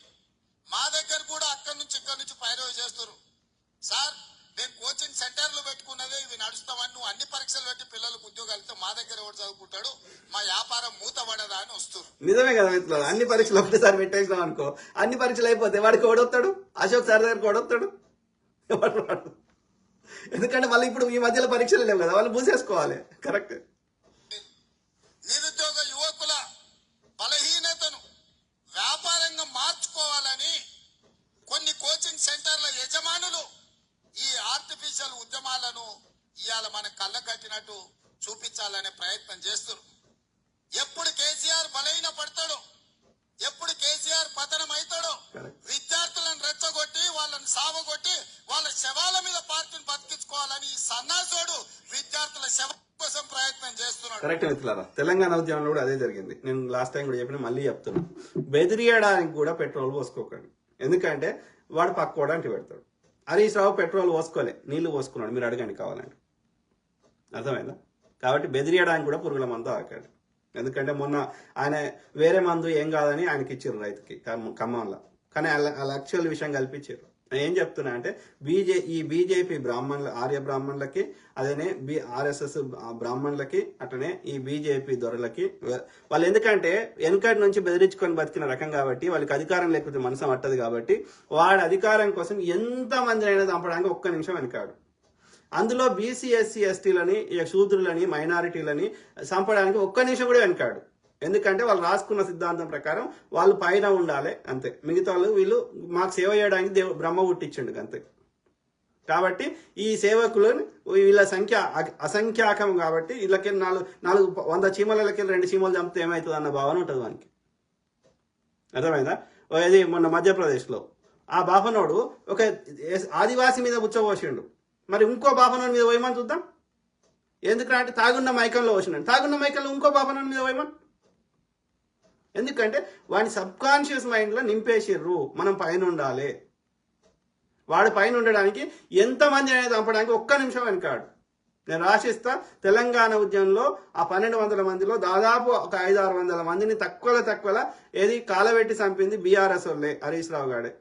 మా దగ్గర కూడా అక్కడి నుంచి ఇక్కడి నుంచి పైరవి చేస్తారు. సార్, నేను కోచింగ్ సెంటర్లు పెట్టుకున్నదే ఇవి నడుస్తామని, నువ్వు అన్ని పరీక్షలు పెట్టి పిల్లలకు ఉద్యోగాలు ఇస్తే మా దగ్గర ఎవరు చదువుకుంటాడు, మా వ్యాపారం మూతపడదా అని వస్తారు. నిజమే కదా మిత్రులు, అన్ని పరీక్షలు ఒకటేసారి పెట్టేసినాం అనుకో, అన్ని పరీక్షలు అయిపోతే వాడికి ఓడొస్తాడు, అశోక్ సార్ దగ్గరికి ఓడొస్తాడు. ఎందుకంటే మళ్ళీ ఇప్పుడు ఈ మధ్యలో పరీక్షలు లేవు కదా, వాళ్ళు మూసేసుకోవాలి. కరెక్ట్. నిరుద్యోగ యువకుల బలహీనతను వ్యాపారంగా మార్చుకోవాలని కొన్ని కోచింగ్ సెంటర్ల యజమానులు ఈ ఆర్టిఫిషియల్ ఉద్యమాలను ఇవాళ మన కళ్ళ కట్టినట్టు చూపించాలనే ప్రయత్నం చేస్తారు. ఎప్పుడు కేసీఆర్ బలహీన పడతాడో, ఎప్పుడు కేసీఆర్ పతనం అవుతాడో, విద్యార్థులను రెచ్చగొట్టి వాళ్ళని సావగొట్టి వాళ్ళ శవాల మీద పార్టీని బతికించుకోవాలని ఈ సన్నాసోడు విద్యార్థుల శవం కోసం ప్రయత్నం చేస్తున్నాడు. కరెక్ట్ మిత్రులారా, తెలంగాణ ఉద్యమంలో కూడా అదే జరిగింది. నేను లాస్ట్ టైం కూడా చెప్పిన, మళ్ళీ చెప్తున్నా, బెదిరియడానికి కూడా పెట్రోల్ పోసుకోకండి. ఎందుకంటే వాడు పక్కోడానికి పెడతాడు. హరీష్ రావు పెట్రోల్ పోసుకోలే, నీళ్లు పోసుకున్నాడు, మీరు అడగండి కావాలంటే. అర్థమైందా? కాబట్టి బెదిరియడానికి కూడా పురుగుల మందు ఆకాడు. ఎందుకంటే మొన్న ఆయన వేరే మందు ఏం కాదని ఆయనకి ఇచ్చారు రైతుకి ఖమ్మంలో, కానీ వాళ్ళ యాక్చువల్ విషయం కల్పించారు. ఏం చెప్తున్నా అంటే ఈ బీజేపీ బ్రాహ్మణుల, ఆర్య బ్రాహ్మణులకి, అదేనే ఆర్ఎస్ఎస్ బ్రాహ్మణులకి, అట్లనే ఈ బీజేపీ దొరలకి, వాళ్ళు ఎందుకంటే వెనకటి నుంచి బెదిరించుకొని బతికిన రకం కాబట్టి, వాళ్ళకి అధికారం లేకపోతే మనసు పట్టదు కాబట్టి, వాడి అధికారం కోసం ఎంతమంది అయినా చంపడానికి ఒక్క నిమిషం వెనకాడు. అందులో బీసీ, ఎస్సీ, ఎస్టీలని, శూద్రులని, మైనారిటీలని చంపడానికి ఒక్క నిమిషం కూడా వెనకాడు. ఎందుకంటే వాళ్ళు రాసుకున్న సిద్ధాంతం ప్రకారం వాళ్ళు పైన ఉండాలి, అంతే. మిగతా వాళ్ళు వీళ్ళు మాకు సేవ చేయడానికి బ్రహ్మ పుట్టించండు, అంతే. కాబట్టి ఈ సేవకులను వీళ్ళ సంఖ్య అసంఖ్యాకం కాబట్టి వీళ్ళకి 100 చీమలకి 2 చీమలు చంపితే ఏమవుతుంది అన్న భావన ఉంటుంది వానికి. అర్థమైందా? ఇది మొన్న మధ్యప్రదేశ్లో ఆ బాపనోడు ఒక ఆదివాసి మీద బుచ్చబోసిండు, మరి ఇంకో బాపనోడి మీద పోయమని చూద్దాం. ఎందుకంటే తాగున్న మైకంలో వచ్చినాడు, తాగున్న మైకంలో ఇంకో బాపనోడి మీద పోయమని. ఎందుకంటే వాడి సబ్కాన్షియస్ మైండ్లో నింపేసిర్రు మనం పైన ఉండాలి. వాడు పైన ఉండడానికి ఎంతమంది అనేది చంపడానికి ఒక్క నిమిషం వెనకాడు. నేను రాసిస్తా, తెలంగాణ ఉద్యమంలో ఆ 1200 మందిలో దాదాపు ఒక 500-600 మందిని తక్కువలో ఏది కాలబెట్టి చంపింది బీఆర్ఎస్ వాళ్ళే, హరీష్ రావు గాడే.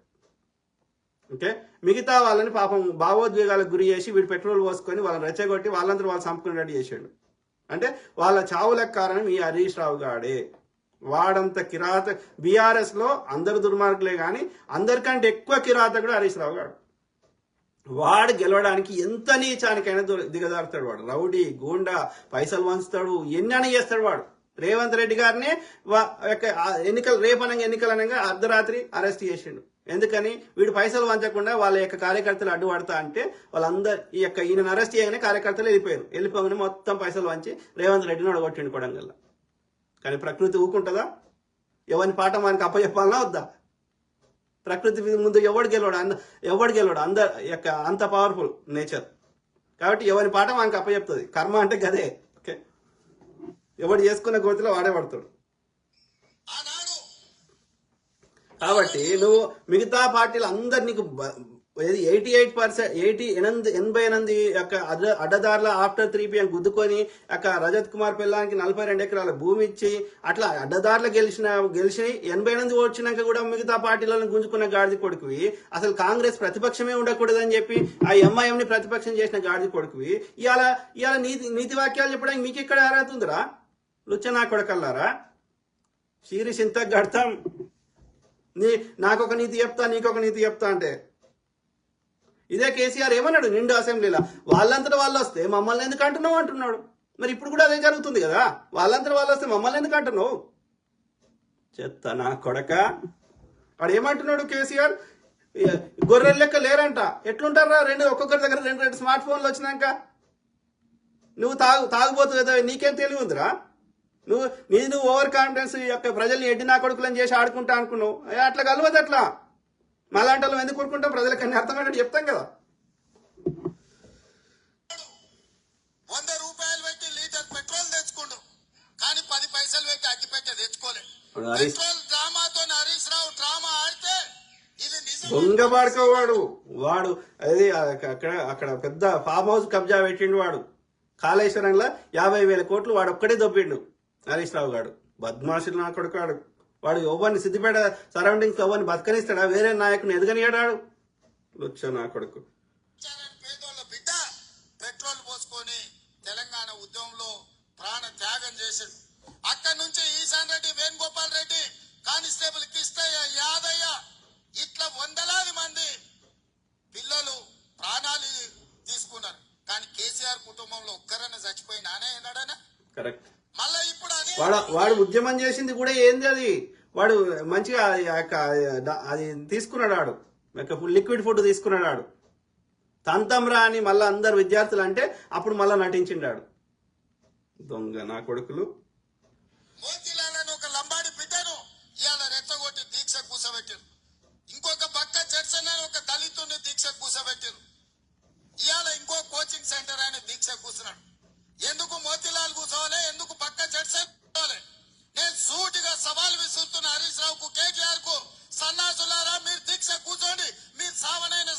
ఓకే, మిగతా వాళ్ళని పాపం భావోద్వేగాలకు గురి చేసి వీడు పెట్రోల్ పోసుకొని వాళ్ళని రెచ్చగొట్టి వాళ్ళందరూ వాళ్ళు చంపుకునేటట్టు చేసాడు. అంటే వాళ్ళ చావులకు కారణం ఈ హరీష్ రావు గాడే. వాడంత కిరాత, బీఆర్ఎస్ లో అందరు దుర్మార్గులే కానీ అందరికంటే ఎక్కువ కిరాతకుడు హరీష్ రావు గాడు. వాడు గెలవడానికి ఎంత నీచానికైనా దిగజారుతాడు. వాడు రౌడీ, గూండా, పైసలు వంచుతాడు, ఎన్ని చేస్తాడు వాడు. రేవంత్ రెడ్డి గారిని రేపనంగా ఎన్నికలు అనగా అర్ధరాత్రి అరెస్ట్ చేసిండు. ఎందుకని వీడు పైసలు వంచకుండా వాళ్ళ యొక్క కార్యకర్తలు అడ్డుపడతా అంటే వాళ్ళందరూ ఈ యొక్క ఈయన అరెస్ట్ చేయగానే కార్యకర్తలు వెళ్ళిపోగానే మొత్తం పైసలు వంచి రేవంత్ రెడ్డిని ఒడగొట్టిండు కొడంగల్. కానీ ప్రకృతి ఊకుంటుందా? ఎవరిని పాఠం వానికి అప్పచెప్పాలన్నా వద్దా? ప్రకృతి ముందు ఎవడు గెలవాడు అందరు యొక్క అంత పవర్ఫుల్ నేచర్. కాబట్టి ఎవరి పాఠం వానికి అప్పచెప్తుంది. కర్మ అంటే గదే. ఓకే, ఎవడు చేసుకున్న గోతిలో వాడే పడతాడు. కాబట్టి నువ్వు మిగతా పార్టీలు అందరు నీకు 88% యొక్క అడ్డదారుల ఆఫ్టర్ 3 PM గుద్దుకొని యొక్క రజత్ కుమార్ పిల్లానికి 42 ఎకరాల భూమి ఇచ్చి అట్లా అడ్డదారులు గెలిచి 88 వచ్చినాక కూడా మిగతా పార్టీలను గుంజుకున్న గాడిది కొడుకువి. అసలు కాంగ్రెస్ ప్రతిపక్షమే ఉండకూడదని చెప్పి ఆ ఎంఐఎం ని ప్రతిపక్షం చేసిన గాడిది కొడుకువి. ఇవాళ నీతి వాక్యాలు చెప్పడానికి మీకు ఇక్కడ అర్హత ఉందిరా? లుచ్చనా కొడకల్లారా, శీరిష్ ఇంత గడతాం. నాకొక నీతి చెప్తా, నీకొక నీతి చెప్తా అంటే ఇదే కేసీఆర్ ఏమన్నాడు నిండు అసెంబ్లీలో, వాళ్ళంతటా వాళ్ళు వస్తే మమ్మల్ని ఎందుకు అంటున్నావు అంటున్నాడు. మరి ఇప్పుడు కూడా అదే జరుగుతుంది కదా, వాళ్ళంతటా వాళ్ళు వస్తే మమ్మల్ని ఎందుకు అంటున్నావు? చెత్త నా కొడక. వాడు ఏమంటున్నాడు కేసీఆర్, గొర్రెల లెక్క లేరంట. ఎట్లుంటారా? ఒక్కొక్కరి దగ్గర రెండు స్మార్ట్ ఫోన్లు వచ్చినాక నువ్వు తాగుబోతు కదా, నీకేం తెలివి ఉందిరా? నువ్వు ఓవర్ కాన్ఫిడెన్స్ యొక్క ప్రజల్ని ఎడ్డి నా కొడుకులని చేసి ఆడుకుంటా అనుకున్నావు. అట్లా కలవదు. అట్లా మాలాంటి వాళ్ళం ఎందుకు కోరుకుంటాం? ప్రజలకు అన్ని అర్థమైనట్టు చెప్తాం కదా. 100 రూపాయలు పెట్టి లీటర్ పెట్రోల్ తెచ్చుకోండు, కానీ 10 పైసలు పెట్టి అగ్గి పెట్టే తెచ్చుకోలేదు. పెట్రోల్ డ్రామాతో హరీష్ రావు డ్రామా ఆడితే ఇది నిజం. దొంగ పాడుకోవాడు వాడు. అది అక్కడ పెద్ద ఫామ్ హౌస్ కబ్జా పెట్టిండు వాడు. కాళేశ్వరంలో 50,000 కోట్లు వాడు ఒక్కడే దొబ్బిండు హరీష్ రావు గాడు. బద్మాషులు నా కొడుకాడు వాడు. ఎవరిని సిద్దిపేట సరౌండింగ్స్ ఎవరిని బతకనిస్తాడా? వేరే నాయకుని ఎదగనియాడాడు. లుచ్చ నా కొడుకు. పేదోళ్ళ బిడ్డ పెట్రోల్ పోసుకొని తెలంగాణ ఉద్యమంలో ప్రాణ త్యాగం చేశాడు. అక్కడి నుంచి ఈశాన్ రెడ్డి, వేణుగోపాల్ రెడ్డి, కానిస్టేబుల్ కిష్టయ్య, యాదయ్య, ఇట్లా వందలాది మంది పిల్లలు ప్రాణాలు తీసుకున్నారు. కానీ కేసీఆర్ కుటుంబంలో ఒక్కరన్నా చచ్చిపోయినానే అన్నాడనా? కరెక్ట్. మళ్ళా ఇప్పుడు వాడు ఉద్యమం చేసింది కూడా ఏంది అది? వాడు మంచిగా అది తీసుకున్నాడు. వాడు లిక్విడ్ ఫుడ్ తీసుకున్నాడు. వాడు తంతంరా అని మళ్ళీ అందరు విద్యార్థులు అంటే అప్పుడు మళ్ళా నటించిండాడు. దొంగ నా కొడుకులు. మోతీలాలను ఒక లంబాడి బిడ్డను ఇవాళ రెచ్చగొట్టి దీక్ష కూసబెట్టారు. ఇంకొక పక్క చర్చన ఒక దళితుడిని దీక్ష కూసబెట్టారు. ఇవాళ ఇంకో కోచింగ్ సెంటర్ అని దీక్ష కూర్చున్నాడు. ఎందుకు మోతీలాల్ కూర్చోవాలి? ఎందుకు పక్క చర్చ కూర్చోవాలి? నేను సూటిగా సవాల్ విసురుతున్న హరీష్ రావుకు, కేటీఆర్ కు, సన్నాసులారా మీరు దీక్ష కూర్చోండి. మీరు సావనైన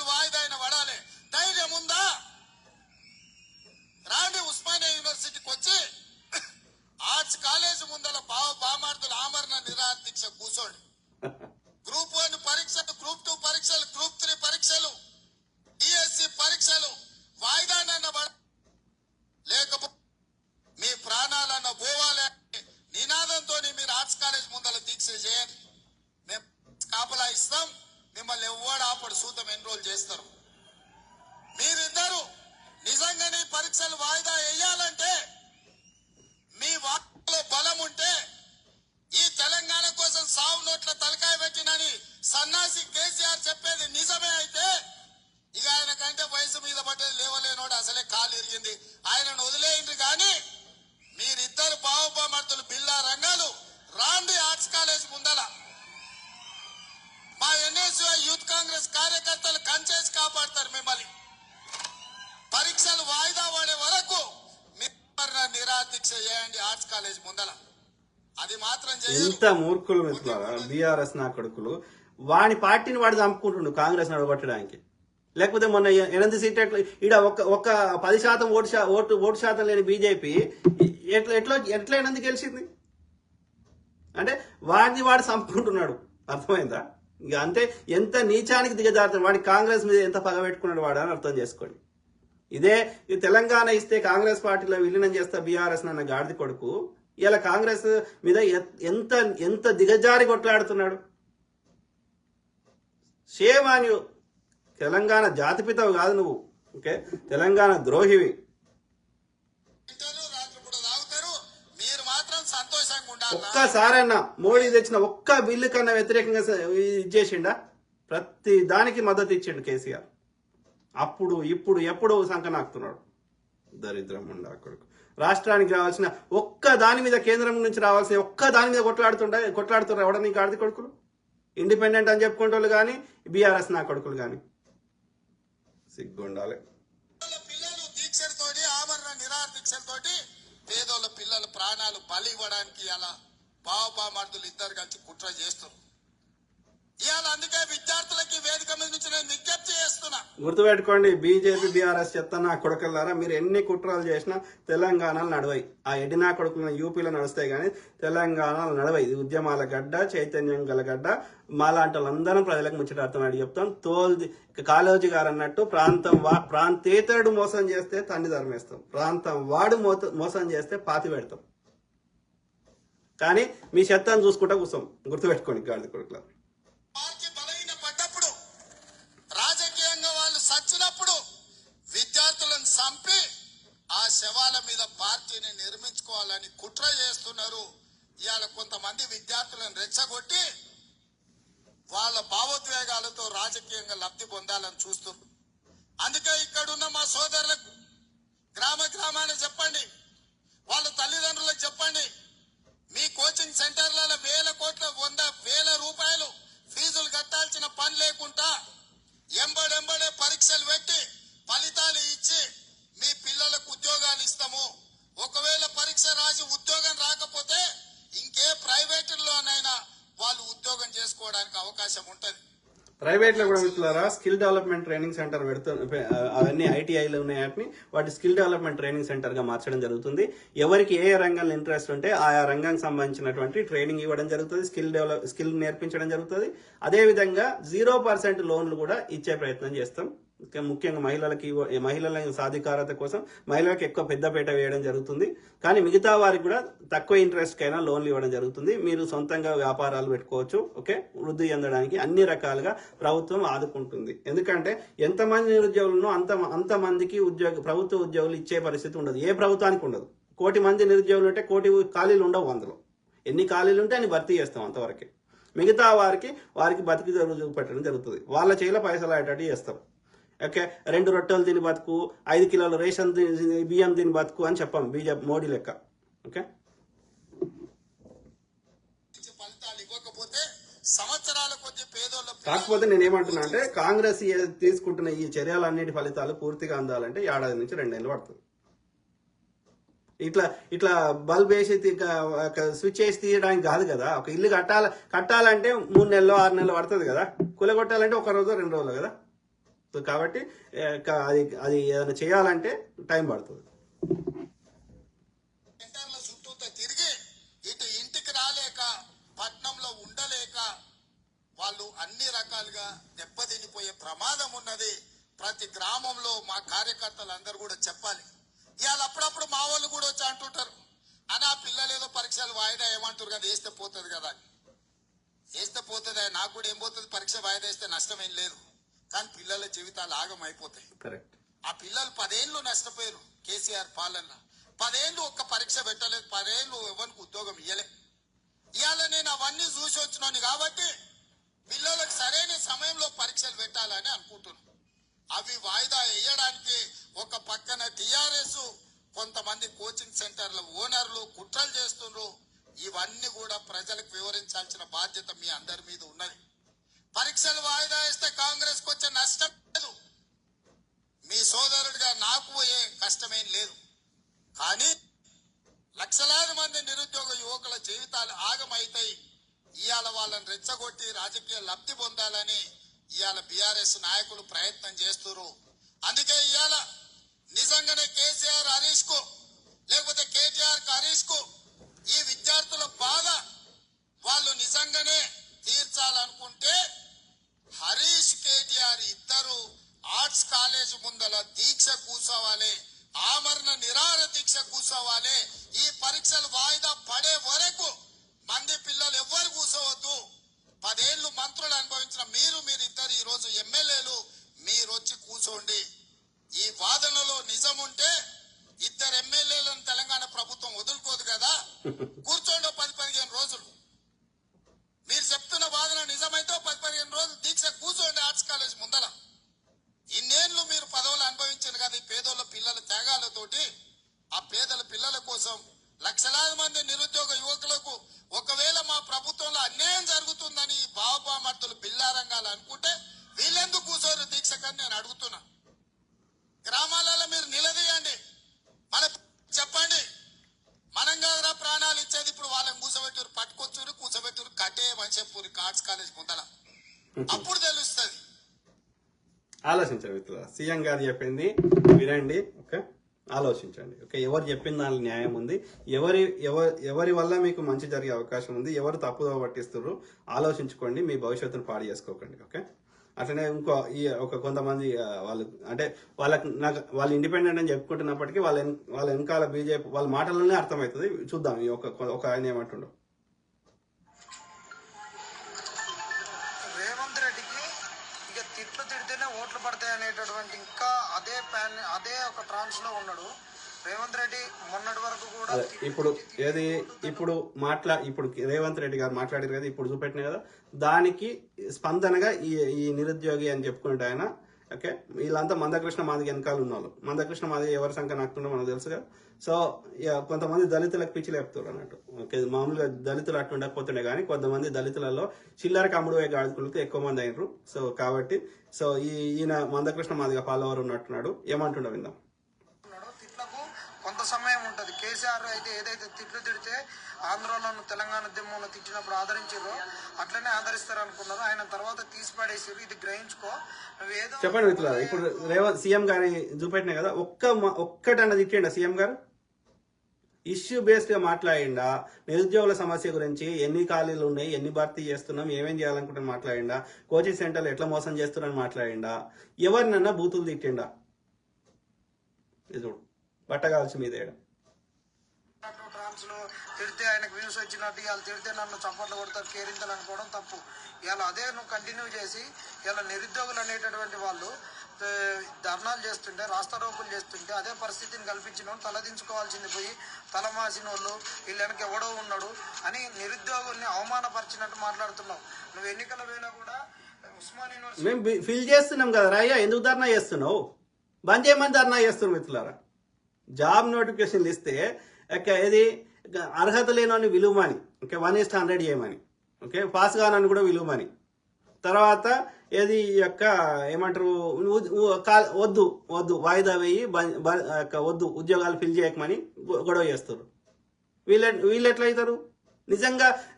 వాయిదాయిన పడాలి. ధైర్యం ఉందా? రాండి ఉస్మానియా యూనివర్సిటీకి వచ్చి ఆర్ట్స్ కాలేజ్ ముందల బామార్దుల ఆమరణ నిరాహార దీక్ష కూర్చోండి. గ్రూప్ 1 పరీక్షలు, గ్రూప్ 2 పరీక్షలు, గ్రూప్ 3 పరీక్షలు, డిఎస్సి పరీక్షలు వాయిదానన్న లేకపోతే మీ ప్రాణాలన్న పోవాలి నినాదంతో మీరు ఆర్ట్స్ కాలేజ్ ముందల దీక్ష చేయండి. మేము కాపలా ఇస్తాం, మిమ్మల్ని ఎవ్వడు ఆపడు, సూతం ఎన్రోల్ చేస్తారు. మీరిద్దరు నిజంగానే పరీక్షలు వాయిదా వేయాలంటే మీ వాటిలో బలం ఉంటే ఈ తెలంగాణ కోసం సావు నోట్ల తలకాయ పెట్టినని సన్నాసి కేసీఆర్ చెప్పేది నిజమే అయితే ఇక ఆయన కంటే వయసు మీద పడ్డది లేవలేనోడు అసలే కాలు ఇరిగింది, ఆయనను వదిలేయండి. కానీ మీరిద్దరు బావబామర్తులు బిల్లా రంగాలు రాండి ఆర్ట్స్ కాలేజ్ ముందల. మా ఎన్ఎస్యూ యూత్ కాంగ్రెస్ కార్యకర్తలు కంచేసి కాపాడతారు మిమ్మల్ని. పరీక్షలు వాయిదా పడే వరకు నిరాహార దీక్ష చేయండి ఆర్ట్స్ కాలేజ్ ముందల. అది మాత్రం ఎంత మూర్ఖులు మిత్రులారా బీఆర్ఎస్ నా కొడుకులు. వాడి పార్టీని వాడు చంపుకుంటుండు కాంగ్రెస్ నడగొట్టడానికి. లేకపోతే మొన్న 8 సీట్లు ఈడ ఒక 10% ఓటు శాతం లేని బీజేపీ ఎట్లా 8 గెలిచింది అంటే వాడిని వాడు చంపుకుంటున్నాడు. అర్థమైందా? ఇక అంతే. ఎంత నీచానికి దిగజారుతాడు వాడి. కాంగ్రెస్ మీద ఎంత పగబెట్టుకున్నాడు వాడు అని అర్థం చేసుకోండి. ఇదే తెలంగాణ ఇస్తే కాంగ్రెస్ పార్టీలో విలీనం చేస్తా బీఆర్ఎస్ అన్న గాడిది కొడుకు ఇలా కాంగ్రెస్ మీద ఎంత దిగజారి కొట్లాడుతున్నాడు. Shame on you. తెలంగాణ జాతిపితవు కాదు నువ్వు. ఓకే, తెలంగాణ ద్రోహివి. రాత్రి కూడా తాగుతారు. మీరు మాత్రం సంతోషంగా ఉండాలి. ఒక్కసారైనా మోడీ తెచ్చిన ఒక్క బిల్లు కన్నా వ్యతిరేకంగా ఇది చేసిండా? ప్రతి దానికి మద్దతు ఇచ్చిండు కేసీఆర్. అప్పుడు ఇప్పుడు ఎప్పుడు సంకనాకుతున్నాడు దరిద్రం ఉండా కొడుకు. రాష్ట్రానికి రావాల్సిన ఒక్క దాని మీద, కేంద్రం నుంచి రావాల్సిన ఒక్క దాని మీద కొట్లాడుతున్నారు ఎవడ నీకు ఆడది కొడుకులు, ఇండిపెండెంట్ అని చెప్పుకుంటోళ్ళు కానీ బీఆర్ఎస్ నా కొడుకులు కానీ. సిగ్గుండాలి. పిల్లలు దీక్షలతోటి, ఆమరణ నిరాహార దీక్షలతోటి పేదోళ్ళ పిల్లల ప్రాణాలు బలి ఇవ్వడానికి అలా బావబామర్దులు ఇద్దరు కలిసి కుట్ర చేస్తున్నారు. ఇవాళ అందుకే విద్యార్థులకి వేదిక మీద నుంచి నేను విజ్ఞప్తి చేస్తున్నా, గుర్తుపెట్టుకోండి, బీజేపీ బీఆర్ఎస్ చెత్త నా కొడుకులారా, మీరు ఎన్ని కుట్రలు చేసినా తెలంగాణలో నడవై. ఆ ఎడినా కొడుకులను యూపీలో నడుస్తాయి కానీ తెలంగాణలో నడవై. ఇది ఉద్యమాల గడ్డ, చైతన్యం గల గడ్డ. మాలాంటి వాళ్ళందరం ప్రజలకు ముచ్చటార్థమని చెప్తాం. కాళోజీ గారు అన్నట్టు ప్రాంతేతరుడు మోసం చేస్తే తండ్రి ధర్మేస్తాం, ప్రాంతం వాడు మోసం చేస్తే పాతి పెడతాం. కానీ మీ చెత్తను చూసుకుంటా కూర్చోం. గుర్తుపెట్టుకోండి గాడిద కొడుకులా. పార్టీ బలహీన పడ్డప్పుడు, రాజకీయంగా వాళ్ళు సచ్చినప్పుడు విద్యార్థులను చంపి ఆ శవాల మీద పార్టీని నిర్మించుకోవాలని కుట్ర చేస్తున్నారు. ఇవాళ కొంతమంది విద్యార్థులను రెచ్చగొట్టి వాళ్ళ భావోద్వేగాలతో రాజకీయంగా లబ్ధి పొందాలని చూస్తున్నారు. అందుకే ఇక్కడున్న మా సోదరులకు గ్రామాన్ని చెప్పండి, వాళ్ళ తల్లిదండ్రులకు చెప్పండి, మీ కోచింగ్ సెంటర్లలో 1,000 కోట్ల 100,000 రూపాయలు ఫీజులు కట్టాల్సిన పని లేకుండా ఎంబడెంబడే పరీక్షలు పెట్టి ఫలితాలు ఇచ్చి మీ పిల్లలకు ఉద్యోగాలు ఇస్తాము. ఒకవేళ పరీక్ష రాసి ఉద్యోగం రాకపోతే ఇంకే ప్రైవేటుల్లోనైనా వాళ్ళు ఉద్యోగం చేసుకోవడానికి అవకాశం ఉంటది. ప్రైవేట్ లో కూడా మిత్రులారా, స్కిల్ డెవలప్మెంట్ ట్రైనింగ్ సెంటర్ అవన్నీ ఐటీఐలు ఉన్నాయి. వాటి స్కిల్ డెవలప్మెంట్ ట్రైనింగ్ సెంటర్ గా మార్చడం జరుగుతుంది. ఎవరికి ఏ రంగంలో ఇంట్రెస్ట్ ఉంటే ఆయా రంగానికి సంబంధించినటువంటి ట్రైనింగ్ ఇవ్వడం జరుగుతుంది, స్కిల్ నేర్పించడం జరుగుతుంది. అదే విధంగా 0% లోన్లు కూడా ఇచ్చే ప్రయత్నం చేస్తాం. ముఖ్యంగా మహిళల సాధికారత కోసం మహిళలకు ఎక్కువ పెద్దపీట వేయడం జరుగుతుంది. కానీ మిగతా వారికి కూడా తక్కువ ఇంట్రెస్ట్ కైనా లోన్లు ఇవ్వడం జరుగుతుంది. మీరు సొంతంగా వ్యాపారాలు పెట్టుకోవచ్చు. ఓకే, వృద్ధి చెందడానికి అన్ని రకాలుగా ప్రభుత్వం ఆదుకుంటుంది. ఎందుకంటే ఎంతమంది నిరుద్యోగులను అంతమందికి ప్రభుత్వ ఉద్యోగులు ఇచ్చే పరిస్థితి ఉండదు. ఏ ప్రభుత్వానికి ఉండదు. 1,000,000 మంది నిరుద్యోగులు ఉంటే 1,000,000 ఖాళీలు ఉండవు. అందులో ఎన్ని ఖాళీలు ఉంటే అన్ని భర్తీ చేస్తాం అంతవరకే. మిగతా వారికి బతికి పెట్టడం జరుగుతుంది. వాళ్ళ చేతిలో పైసలు అయ్యేటట్టు చేస్తాం. ఓకే, 2 రొట్టెలు తిని బతుకు, 5 కిలోల రేషన్ బియ్యం తిని బతుకు అని చెప్పాం బీజేపీ మోడీ లెక్క. ఓకే, ఫలితాలు ఇవ్వకపోతే సంవత్సరాల కొద్ది పేదోళ్ళ కాకపోతే నేనేమంటున్నా అంటే కాంగ్రెస్ తీసుకుంటున్న ఈ చర్యలన్నిటి ఫలితాలు పూర్తిగా అందాలంటే 1 ఏడాది నుంచి 2 నెలలు పడుతుంది. ఇట్లా బల్బ్ వేసి స్విచ్ వేసి తీయడానికి కాదు కదా. ఒక ఇల్లు కట్టాలంటే 3 నెలలు 6 నెలలు పడుతుంది కదా. కూలగొట్టాలంటే 1 రోజు 2 రోజులు కదా. సో కాబట్టి అది ఏదైనా చేయాలంటే టైం పడుతుంది. సెంటర్ల చుట్టూ తిరిగి ఇటు ఇంటికి రాలేక, పట్నంలో ఉండలేక వాళ్ళు అన్ని రకాలుగా దెబ్బతినిపోయే ప్రమాదం ఉన్నది. ప్రతి గ్రామంలో మా కార్యకర్తలు అందరూ కూడా చెప్పాలి. ఇవాళ అప్పుడప్పుడు మా వాళ్ళు కూడా వచ్చి అంటుంటారు, అనా పిల్లలు ఏదో పరీక్షలు వాయిదా ఏమంటారు కదా, వేస్తే పోతుంది కదా. వేస్తే పోతుంది, నాకు కూడా ఏం పోతుంది, పరీక్ష వాయిదా వేస్తే నష్టం ఏం లేదు. కానీ పిల్లల జీవితాలు ఆగం అయిపోతాయి. కరెక్ట్. ఆ పిల్లలు 10 ఏళ్ళు నష్టపోయారు కేసీఆర్ పాలన. 10 ఏళ్ళు ఒక్క పరీక్ష పెట్టలేదు, 10 ఏళ్ళు ఎవరికి ఉద్యోగం ఇయ్యలే. ఇవాళ నేను అవన్నీ చూసి వచ్చినాను కాబట్టి పిల్లలకు సరైన సమయంలో పరీక్షలు పెట్టాలని అనుకుంటున్నాను. అవి వాయిదా వేయడానికి ఒక పక్కన టీఆర్ఎస్, కొంతమంది కోచింగ్ సెంటర్ల ఓనర్లు కుట్రలు చేస్తున్నారు. ఇవన్నీ కూడా ప్రజలకు వివరించాల్సిన బాధ్యత మీ అందరి మీద ఉన్నది. పరీక్షలు వాయిదా వేస్తే కాంగ్రెస్ కు వచ్చే నష్టం లేదు, మీ సోదరుడిగా నాకు పోయే కష్టమేం లేదు. కానీ లక్షలాది మంది నిరుద్యోగ యువకుల జీవితాలు ఆగమైతాయి. ఇవాళ వాళ్ళని రెచ్చగొట్టి రాజకీయ లబ్ధి పొందాలని ఇవాళ బీఆర్ఎస్ నాయకులు ప్రయత్నం చేస్తున్నారు. అందుకే ఇవాళ నిజంగానే కేసీఆర్ హరీష్ కు, లేకపోతే కేటీఆర్ హరీష్ కు ఈ విద్యార్థుల బాధ వాళ్ళు నిజంగానే తీర్చాలనుకుంటే హరీష్, కేటీఆర్ ఇద్దరు ఆర్ట్స్ కాలేజ్ ముందల దీక్ష కూర్చోవాలి, ఆమరణ నిరాహార దీక్ష కూర్చోవాలి. ఈ పరీక్షలు వాయిదా పడే వరకు మంది పిల్లలు ఎవ్వరు కూర్చోవద్దు. 10 ఏళ్లు మంత్రులు అనుభవించిన మీరిద్దరు ఈ రోజు ఎమ్మెల్యేలు, మీరు వచ్చి కూర్చోండి. ఈ వాదనలో నిజం ఉంటే 2 ఎమ్మెల్యేలను తెలంగాణ ప్రభుత్వం వదులుకోదు కదా. కూర్చోండి 10-15 కాలేజ్ ముందల అప్పుడు తెలుస్తుంది. ఆలోచించండి మిత్రులారా, సీఎం గారు చెప్పింది వినండి, ఓకే, ఆలోచించండి. ఓకే, ఎవరు చెప్పిన దానిలో న్యాయం ఉంది, ఎవరి వల్ల మీకు మంచి జరిగే అవకాశం ఉంది, ఎవరు తప్పుదో పట్టిస్తున్నారు, ఆలోచించుకోండి. మీ భవిష్యత్తును పాడు చేసుకోకండి. ఓకే, అట్లనే ఇంకో కొంతమంది వాళ్ళు అంటే వాళ్ళు ఇండిపెండెంట్ అని చెప్పుకుంటున్నప్పటికీ వాళ్ళ వెనకాల బీజేపీ వాళ్ళ మాటల్లోనే అర్థమవుతుంది. చూద్దాం ఈ ఒక ఆయన ఏమంటుండో. రేవంత్ రెడ్డికి ఇక తిట్లు తిడితేనే ఓట్లు పడతాయి అనేటటువంటి ఇంకా అదే ఒక ట్రాన్స్ లో ఉన్నాడు రేవంత్ రెడ్డి. మొన్నటి వరకు కూడా ఇప్పుడు రేవంత్ రెడ్డి గారు మాట్లాడారు కదా, ఇప్పుడు చూపెట్టిన కదా, దానికి స్పందనగా ఈ నిరుద్యోగి అని చెప్పుకుంటే ఆయన, ఓకే, వీళ్ళంతా మందకృష్ణ మాదిగ వెనకాల ఉన్నారు. మందకృష్ణ మాదిగ ఎవరి సంఖ్య నాకుతుండో మనకు తెలుసుగా. సో కొంతమంది దళితులకు పిచ్చి లేపుతారు అన్నట్టు. ఓకే, మామూలుగా దళితులు అట్టు ఉండకపోతుండే కానీ కొంతమంది దళితులలో చిల్లరకు అమ్ముడు గాడుకులతో ఎక్కువ మంది అయినరు. సో కాబట్టి ఈయన మందకృష్ణ మాదిగ ఫాలోవర్ ఉన్నట్టున్నాడు. ఏమంటుండో విందాం. తిట్లకు కొంత సమయం ఉంటది. కేసీఆర్ అయితే ఏదైతే తిట్లు తిడితే ఆంధ్రలో తెలంగాణ ఉద్యమంలో తిట్టినప్పుడు ఆదరించారో అట్లనే ఆదరిస్తారు అనుకున్నారు. ఆయన తర్వాత తీసి పడేసారు. ఇది గ్రహించుకో. నువ్వేదో చెప్పండి మిత్రులారా, ఇప్పుడు రేవంత్ సీఎం గారి చూపెట్టినా కదా, ఒక్కటన్న తిట్టండి సీఎం గారు. ఇష్యూ బేస్డ్ గా మాట్లాడిండా, నిరుద్యోగుల సమస్య గురించి, ఎన్ని ఖాళీలు ఉన్నాయి, ఎన్ని భర్తీ చేస్తున్నాం, ఏమేం చేయాలనుకుంటే మాట్లాడిండా, కోచింగ్ సెంటర్లు ఎట్లా మోసం చేస్తున్నారని మాట్లాడిండా, ఎవరినన్నా బూతులు తిట్టిండా? ఇది బట్ట కాల్చి మీదేయడం. ట్రాన్స్ లో తిడితే ఆయనకు వ్యూస్ వచ్చినట్టు ఇవాళ తిడితే నన్ను చప్పట్లు కొడతారు కేరింతలు అనుకోవడం తప్పు. ఇవాళ అదే నువ్వు కంటిన్యూ చేసి ఇవాళ నిరుద్యోగులు అనేటటువంటి వాళ్ళు ధర్నాలు చేస్తుంటే, రాస్తారోకులు చేస్తుంటే అదే పరిస్థితిని కల్పించిన వాళ్ళు తలదించుకోవాల్సింది పోయి తలమాసిన వాళ్ళు వీళ్ళు వెనక ఎవడో ఉన్నాడు అని నిరుద్యోగుల్ని అవమానపరిచినట్టు మాట్లాడుతున్నావు. నువ్వు ఎన్నికల వేళ కూడా ఉస్మాన్ యూనివర్సిటీ మేము ఫిల్ చేస్తున్నాం కదా రాయ్యా, ఎందుకు ధర్నా చేస్తున్నావు? బంద్ చేయమని ధర్నా చేస్తున్నాం మిత్రులారా. జాబ్ నోటిఫికేషన్లు ఇస్తే ఇది అర్హత లేని విలువమని, ఓకే, 1:100 చేయమని, ఓకే, పాస్ కానని కూడా విలువమని, తర్వాత ఏది యొక్క ఏమంటారు వద్దు వాయిదా వేయి వద్దు ఉద్యోగాలు ఫిల్ చేయకమని గొడవ చేస్తారు. వీళ్ళు ఎట్లా అవుతారు?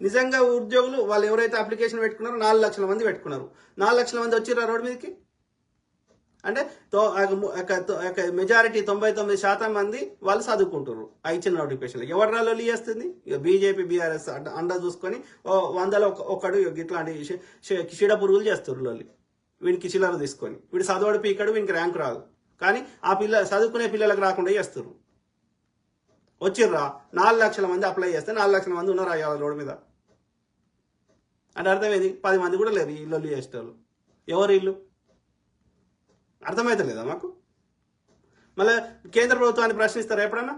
నిజంగా ఉద్యోగులు వాళ్ళు ఎవరైతే అప్లికేషన్ పెట్టుకున్నారో 4 లక్షల మంది పెట్టుకున్నారు. 4 లక్షల మంది వచ్చిర్రా రోడ్డు మీదకి అంటే మెజారిటీ 99% మంది వాళ్ళు చదువుకుంటారు. ఇచ్చిన నోటిఫికేషన్ ఎవరు రాళ్ళు చేస్తుంది? ఇక బీజేపీ బీఆర్ఎస్ అండ చూసుకొని 100లో ఒకడు ఇట్లాంటి చీడ పురుగులు చేస్తారు లోలి. వీనికి చిల్లర తీసుకొని వీడు చదవడు పీకడు, వీనికి ర్యాంక్ రాదు, కానీ ఆ చదువుకునే పిల్లలకు రాకుండా చేస్తారు. వచ్చిర్రా 4 లక్షల మంది అప్లై చేస్తే 4 లక్షల మంది ఉన్నారు అయ్యా రోడ్డు మీద అంటే అర్థమైంది. 10 మంది కూడా లేరు ఈ లొల్లి చేసేటోళ్ళు. ఎవరు ఇల్లు అర్థమైతే లేదా మాకు? మళ్ళీ కేంద్ర ప్రభుత్వాన్ని ప్రశ్నిస్తారా? ఎప్పుడన్నా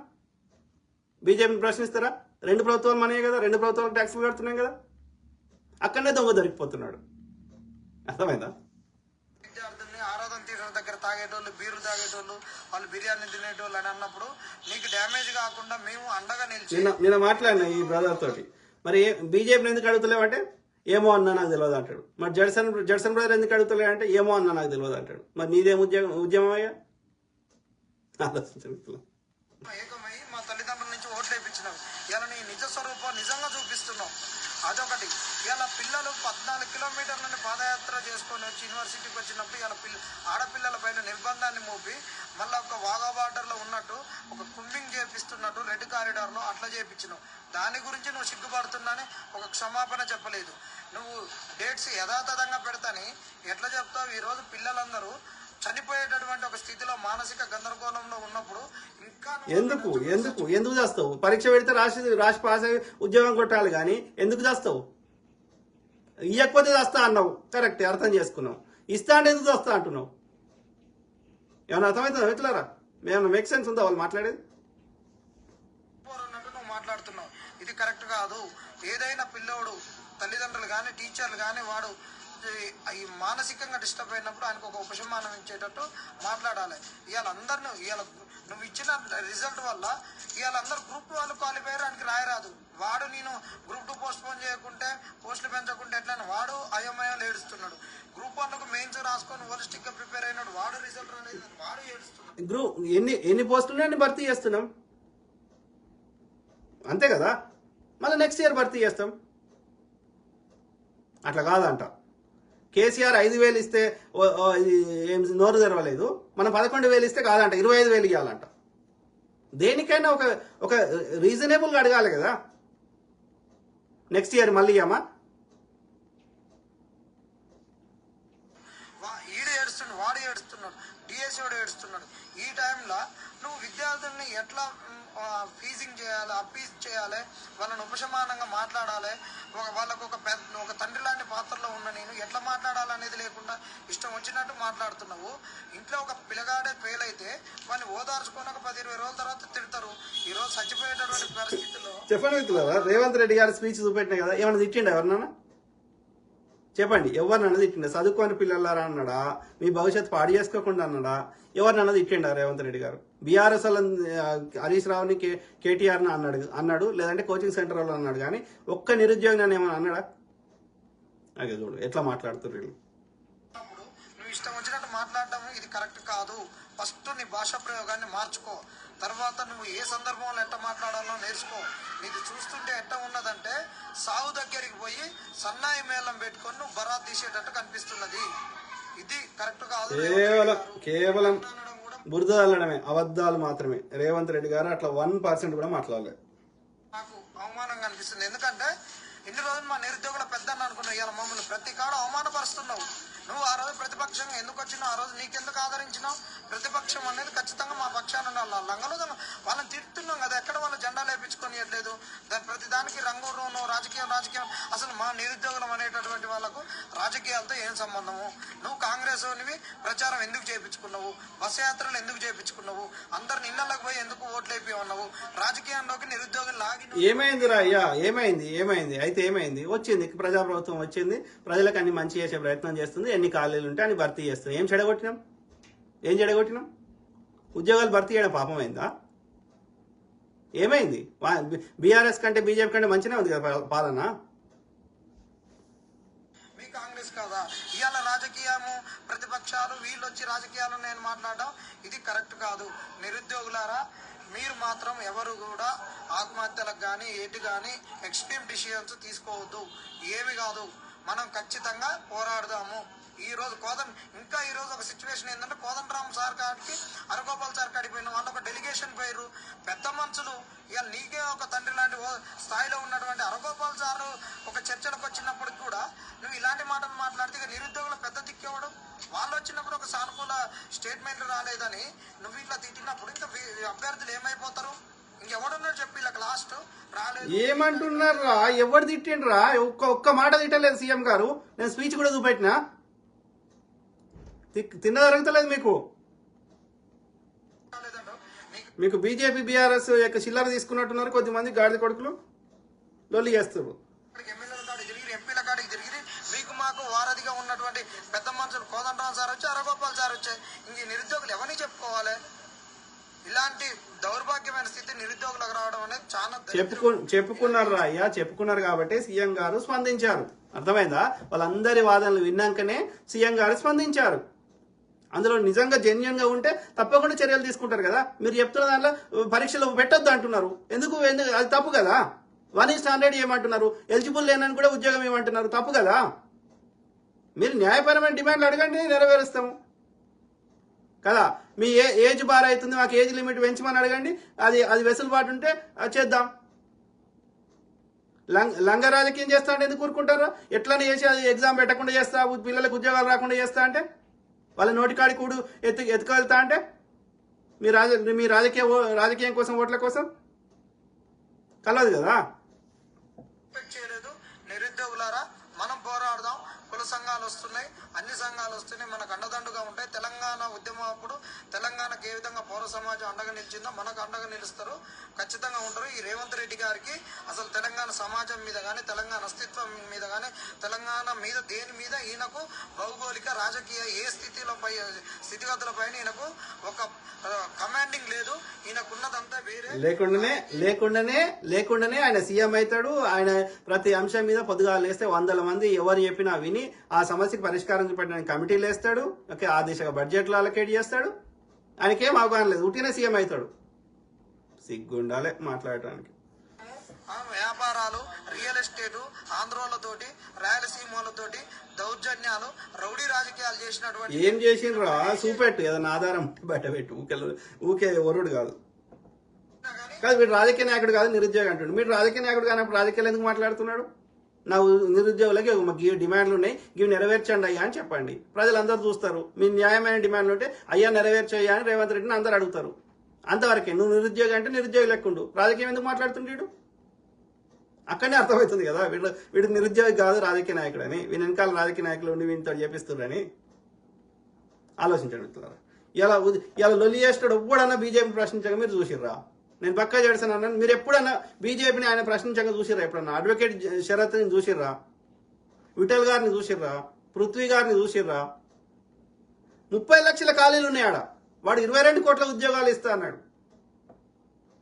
బీజేపీని ప్రశ్నిస్తారా? 2 ప్రభుత్వాలు మనయే కదా, 2 ప్రభుత్వాలకు ట్యాక్సులు కడుతున్నాం కదా, అక్కడనే దొంగ దొరికిపోతున్నాడు. అర్థమైందా? విద్యార్థుల్ని ఆరాధన తీసిన దగ్గర తాగేటోళ్ళు, బీరు తాగేటోళ్ళు, వాళ్ళు బిర్యానీ తినేటోళ్ళు అని అన్నప్పుడు నీకు డ్యామేజ్ కాకుండా మేము అండగా నిలిచి నిన్న మాట్లాడినా ఈ బ్రదర్ తోటి. మరి బీజేపీని ఎందుకు అడుగుతలేవంటే ఏమో అన్నా నాకు తెలియదు అంటాడు. మరి జడ్సన్ బ్రదర్ ఎందుకు అడుగుతలే అంటే ఏమో అన్నా నాకు తెలియదు అంటాడు. మరి నీదేం ఉద్యమం అయ్యా? ఆలోచించండి. ఏకమై మా తల్లిదండ్రుల నుంచి ఓట్లు వేయించినావు. ఇలా నీ నిజ స్వరూపం నిజంగా చూపిస్తున్నావు. అదొకటి. ఇలా పిల్లలు 14 కిలోమీటర్లని పాదయాత్ర చేసుకొని వచ్చి యూనివర్సిటీకి వచ్చినప్పుడు ఇలా ఆడపిల్లల పైన నిర్బంధాన్ని మోపి మళ్ళీ ఒక వాగా బార్డర్లో ఉన్నట్టు ఒక కుంబింగ్ చేపిస్తున్నట్టు రెడ్ కారిడార్లో అట్లా చేయించినావు. దాని గురించి నువ్వు సిగ్గుపడుతున్నాని ఒక క్షమాపణ చెప్పలేదు. నువ్వు డేట్స్ యథాతథంగా పెడతాని ఎట్లా చెప్తావు? ఈరోజు పిల్లలందరూ చనిపోయేటటువంటి ఒక స్థితిలో మానసిక గందరగోళంలో ఉన్నప్పుడు ఇంకా ఎందుకు చేస్తావు? పరీక్ష పెడితే రాసి పాస్ అయ్యి ఉద్యోగం కొట్టాలి కానీ ఎందుకు చేస్తావు? ఇవ్వకపోతే చేస్తా అన్నావు, కరెక్ట్, అర్థం చేసుకున్నావు. ఇస్తా అంటే ఎందుకు చేస్తా అంటున్నావు? ఏమన్నా అర్థమవుతుందా? ఎట్లారా ఏమన్నా మేక్ సెన్స్ ఉందా వాళ్ళు మాట్లాడేది? నువ్వు మాట్లాడుతున్నావు, ఇది కరెక్ట్ కాదు. ఏదైనా పిల్లోడు తల్లిదండ్రులు కానీ టీచర్లు కానీ వాడు ఈ మానసికంగా డిస్టర్బ్ అయినప్పుడు ఆయనకు ఒక ఉపశమనం ఇచ్చేటట్టు మాట్లాడాలి. ఇవాళ అందరిని నువ్వు ఇచ్చిన రిజల్ట్ వల్ల ఇవాళ అందరు గ్రూప్ 2 వాళ్ళు క్వాలిఫై అయ్యారు. ఆయనకి రాయరాదు. వాడు నేను గ్రూప్ 2 పోస్ట్ పోన్ చేయకుంటే పోస్టులు పెంచకుంటే ఎట్లయినా వాడు అయోమయాలు ఏడుస్తున్నాడు. గ్రూప్ 1కు మెయిన్స్ రాసుకొని హోలిస్టిక్ గా ప్రిపేర్ అయినాడు. వాడు రిజల్ట్ రాలేదు, వాడు ఏడుస్తున్నాడు. ఎన్ని పోస్టులు అన్ని భర్తీ చేస్తున్నాం అంతే కదా, మళ్ళీ నెక్స్ట్ ఇయర్ భర్తీ చేస్తాం. అట్లా కాదంట. కేసీఆర్ 5,000 ఇస్తే ఇది ఏం నోరు తెరవలేదు, మనం 11,000 ఇస్తే కాదంట 25,000 ఇవ్వాలంట. దేనికైనా ఒక రీజనబుల్గా అడగాలి కదా. నెక్స్ట్ ఇయర్ మళ్ళీ ఇయ్యమా? ఈడు ఏడుస్తున్నాడు, వాడు ఏడుస్తున్నాడు, డిఎస్సి వాడు ఏడుస్తున్నాడు. ఈ టైంలో నువ్వు విద్యార్థుల్ని ఎట్లా ఫీజింగ్ చేయాలి, అప్పీజ్ చేయాలి, వాళ్ళని ఉపశమానంగా మాట్లాడాలి, వాళ్ళకు ఒక తండ్రి లాంటి పాత్రలో ఉన్న నేను ఎట్లా మాట్లాడాలనేది లేకుండా ఇష్టం వచ్చినట్టు మాట్లాడుతున్నావు. ఇంట్లో ఒక పిల్లగాడే ఫెయిల్ అయితే వాడిని ఓదార్చుకొని ఒక 10-20 రోజుల తర్వాత తిడతారు. ఈ రోజు చచ్చిపోయేటటువంటి పరిస్థితుల్లో చెప్పండి మిత్రులారా, రేవంత్ రెడ్డి గారి స్పీచ్ చూపెట్టినా కదా, ఏమన్నా తిట్టిండ ఎవరినన్నా? చెప్పండి, ఎవరినన్నా తిట్టిండ? చదువుకోని పిల్లలారా అన్నాడా? మీ భవిష్యత్తు పాడు చేసుకోకుండా అన్నాడా? ఎవరినన్నా తిట్టిండా రేవంత్ రెడ్డి గారు? బీఆర్ఎస్ హరీష్ రావుని కేటీఆర్ని అన్నాడు, లేదంటే కోచింగ్ సెంటర్ వాళ్ళు అన్నాడు, కానీ ఒక్క నిరుద్యోగి ఏమన్నా అన్నాడా? అదే చూడు ఎట్లా మాట్లాడుతున్నారు వీళ్ళు. నువ్వు ఇష్టం వచ్చినట్టు మాట్లాడడం ఇది కరెక్ట్ కాదు. ఫస్ట్ నీ భాషా ప్రయోగాన్ని మార్చుకో, తర్వాత నువ్వు ఏ సందర్భంలో ఎట్ట మాట్లాడాలో నేర్చుకో. నీకు చూస్తుంటే ఎట్ట ఉన్నదంటే సాగు దగ్గరికి పోయి సన్నాయి మేళం పెట్టుకొని నువ్వు బరాత్ తీసేటట్టు కనిపిస్తున్నది. ఇది కరెక్ట్ కాదు. కేవలం బురద చల్లడమే, అబద్ధాలు మాత్రమే. రేవంత్ రెడ్డి గారు అట్లా 1% కూడా మాట్లాడలేదు. నాకు అవమానంగా అనిపిస్తుంది. ఎందుకంటే ఇన్ని రోజులు మా నిరుద్యోగుల పెద్ద అనుకున్నావు, ఇవాళ మమ్మల్ని ప్రతి కాడ అవమానపరుస్తున్నావు. నువ్వు ఆ రోజు ప్రతిపక్షంగా ఎందుకు వచ్చినావు? ఆ రోజు నీకెందుకు ఆదరించినావు? ప్రతిపక్షం అనేది ఖచ్చితంగా మా పక్షాన లంగలో వాళ్ళని తిడుతున్నాం కదా, ఎక్కడ వాళ్ళ జెండా లేపించుకొనియట్లేదు. ప్రతి దానికి రంగు రాజకీయం అసలు మా నిరుద్యోగులం అనేటటువంటి వాళ్ళకు రాజకీయాలతో ఏం సంబంధము? నువ్వు కాంగ్రెస్ ప్రచారం ఎందుకు చేయించుకున్నావు? బస్ యాత్రలు ఎందుకు చేయించుకున్నావు? అందరిని ఇళ్లకు పోయి ఎందుకు ఓట్లు అయిపోయి రాజకీయంలోకి నిరుద్యోగులు లాగి ఏమైందిరా అయ్యా? ఏమైంది అయితే ఏమైంది? వచ్చింది ప్రజాప్రభుత్వం, వచ్చింది, ప్రజలకు అన్ని మంచి చేసే ప్రయత్నం చేస్తుంది, ఎన్ని ఖాళీలు ఉంటే అన్ని భర్తీ చేస్తుంది. ఏం చెడగొట్టినాం? ఉద్యోగాలు భర్తీ చేయడం పాపమైందా? ఏమైంది? బీఆర్ఎస్ కంటే బీజేపీ కంటే మంచిగా ఉంది కదా పాలన. మీ కాంగ్రెస్ కాదా ఇవాళ రాజకీయము? ప్రతిపక్షాలు వీళ్ళు వచ్చి రాజకీయాలు నేను మాట్లాడడం ఇది కరెక్ట్ కాదు. నిరుద్యోగులారా, మీరు మాత్రం ఎవరు కూడా ఆత్మహత్యలకు కానీ ఏటి కానీ ఎక్స్ట్రీమ్ డిసిషన్స్ తీసుకోవద్దు. ఏమి కాదు, మనం ఖచ్చితంగా పోరాడదాము. ఈ రోజు ఈ రోజు ఒక సిచ్యువేషన్ ఏంటంటే కోదండరామ్ సార్ కాడికి హరగోపాల్ సార్ కాడికి పోయిన వాళ్ళు ఒక డెలిగేషన్ పోయారు. పెద్ద మనుషులు ఇవాళ నీకే ఒక తండ్రి లాంటి స్థాయిలో ఉన్నటువంటి హరగోపాల్ సార్ ఒక చర్చలకు వచ్చినప్పటికి కూడా నువ్వు ఇలాంటి మాటలు మాట్లాడితే ఇక నిరుద్యోగుల పెద్ద దిక్కేవడం. వాళ్ళు వచ్చినప్పుడు ఒక సానుకూల స్టేట్మెంట్లు రాలేదని నువ్వు ఇట్లా తిట్టినప్పుడు ఇంకా అభ్యర్థులు ఏమైపోతారు? ఇంకెవడున్నాడు చెప్పి ఇలా లాస్ట్ రాలేదు ఏమంటున్నారా? ఎవరు తిట్టిండ్రా? ఒక్క మాట తిట్టలేదు సీఎం గారు. నేను స్పీచ్ కూడా చూపెట్టినా, తిన్న జరుగుతలేదు మీకు బీజేపీ బీఆర్ఎస్ యొక్క చిల్లర తీసుకున్నట్టున్నారు కొద్దిమంది గాడిద కొడుకులు, లొల్లి చేస్తారు. ఎమ్మెల్యేల కాడికి తిరిగి, ఎంపీల కాడికి తిరిగి, మీకు మాకు వారధిగా ఉన్నటువంటి పెద్ద మనుషులు కోదండరామ్ సార్ వచ్చి, హరగోపాల్ సార్ వచ్చాయి. ఇంక నిరుద్యోగులు ఎవరిని చెప్పుకోవాలి? ఇలాంటి దౌర్భాగ్యమైన స్థితి నిరుద్యోగులకు రావడం అనేది చాలా చెప్పుకున్నారు అయ్యా, చెప్పుకున్నారు కాబట్టి సీఎం గారు స్పందించారు. అర్థమైందా? వాళ్ళందరి వాదనలు విన్నాకనే సీఎం గారు స్పందించారు. అందులో నిజంగా జెన్యున్ గా ఉంటే తప్పకుండా చర్యలు తీసుకుంటారు కదా. మీరు చెప్తున్న దాంట్లో పరీక్షలు పెట్టొద్దు అంటున్నారు. ఎందుకు? అది తప్పు కదా. 1:100 ఏమంటున్నారు? ఎలిజిబుల్ లేనని కూడా ఉద్యోగం ఏమంటున్నారు? తప్పు కదా. మీరు న్యాయపరమైన డిమాండ్లు అడగండి, నెరవేరుస్తాము కదా. మీ ఏజ్ బార్ అవుతుంది, మాకు ఏజ్ లిమిట్ పెంచమని అడగండి, అది వెసులుబాటు ఉంటే చేద్దాం. లంగ రాజకీయం చేస్తా అంటే ఎందుకు కూరుకుంటారు? ఎట్లనే చేసి అది ఎగ్జామ్ పెట్టకుండా చేస్తా, పిల్లలకు ఉద్యోగాలు రాకుండా చేస్తా అంటే, వాళ్ళ నోటికాడి కూడు ఎత్తుకెళ్తా అంటే, మీ రాజకీయం కోసం, ఓట్ల కోసం కలదు కదా. చేయలేదు. నిరుద్యోగులారా, మనం పోరాడదాం. కుల సంఘాలు వస్తున్నాయి, అన్ని సంఘాలు వస్తున్నాయి, మనకు అండదండుగా ఉంటాయి. తెలంగాణ ఉద్యమం అప్పుడు తెలంగాణకు ఏ విధంగా పౌర సమాజం అండగా నిలిచిందో మనకు అండగా నిలుస్తారు, ఖచ్చితంగా ఉంటారు. ఈ రేవంత్ రెడ్డి గారికి అసలు తెలంగాణ సమాజం మీద కానీ, తెలంగాణ అస్తిత్వం మీద కానీ, తెలంగాణ మీద దేని మీద ఈయనకు భౌగోళిక రాజకీయ ఏ స్థితిగతులపైన ఈయనకు ఒక కమాండింగ్ లేదు. ఈయనకున్నదంతా వేరే. లేకుండానే ఆయన సీఎం అవుతాడు. ఆయన ప్రతి అంశం మీద పొద్దుగా లేస్తే 100 మంది ఎవరు చెప్పినా విని ఆ సమస్యకు పరిష్కారం చూపెట్టడానికి కమిటీలు వేస్తాడు. ఓకే, ఆ దిశగా బడ్జెట్లు అలొకేట్ చేస్తాడు. ఆయనకేం అవగాహన లేదు, ఉట్టినే సీఎం అవుతాడు. సిగ్గుండాలే మాట్లాడటానికి. వ్యాపారాలు, రియల్ ఎస్టేటు, ఆంధ్రోలతోటి, రాయలసీమలతోటి దౌర్జన్యాలు, రౌడీ రాజకీయాలు చేసినటువంటి ఏం చేసిండ్రా చూపెట్టు, ఏదైనా ఆధారం బయట పెట్టు. ఊకే ఒరుడు కాదు. వీడు రాజకీయ నాయకుడు కాదు, నిరుద్యోగం అంటాడు. మీరు రాజకీయ నాయకుడు కానప్పుడు రాజకీయాలు ఎందుకు మాట్లాడుతున్నాడు? నా నిరుద్యోగులకి మాకు డిమాండ్లు ఉన్నాయి, ఇవి నెరవేర్చండి అయ్యా అని చెప్పండి. ప్రజలందరూ చూస్తారు. మీ న్యాయమైన డిమాండ్లు ఉంటే అయ్యా నెరవేర్చయ్యా అని రేవంత్ రెడ్డిని అందరు అడుగుతారు. అంతవరకే. నువ్వు నిరుద్యోగి అంటే నిరుద్యోగి లెక్కుండు. రాజకీయం ఎందుకు మాట్లాడుతుంటాడు? అక్కడనే అర్థమవుతుంది కదా వీడు నిరుద్యోగి కాదు రాజకీయ నాయకుడు అని. వీని వెనకాల రాజకీయ నాయకులు ఉండి వీనితో చేపిస్తున్నారని ఆలోచించండి. ఇలా లొల్లి చేస్తాడు ఎప్పుడన్నా బీజేపీ ప్రశ్నించగా మీరు చూసిర్రా? నేను పక్కా చేస్తాను అన్నాను. మీరు ఎప్పుడన్నా బీజేపీని ఆయన ప్రశ్నించగా చూసిర్రా? ఎప్పుడన్నా అడ్వకేట్ శరత్ని చూసిర్రా? విఠల్ గారిని చూసిర్రా? పృథ్వీ గారిని చూసిర్రా? 30 లక్షల ఖాళీలు ఉన్నాయి ఆడ. వాడు 22 కోట్ల ఉద్యోగాలు ఇస్తా అన్నాడు.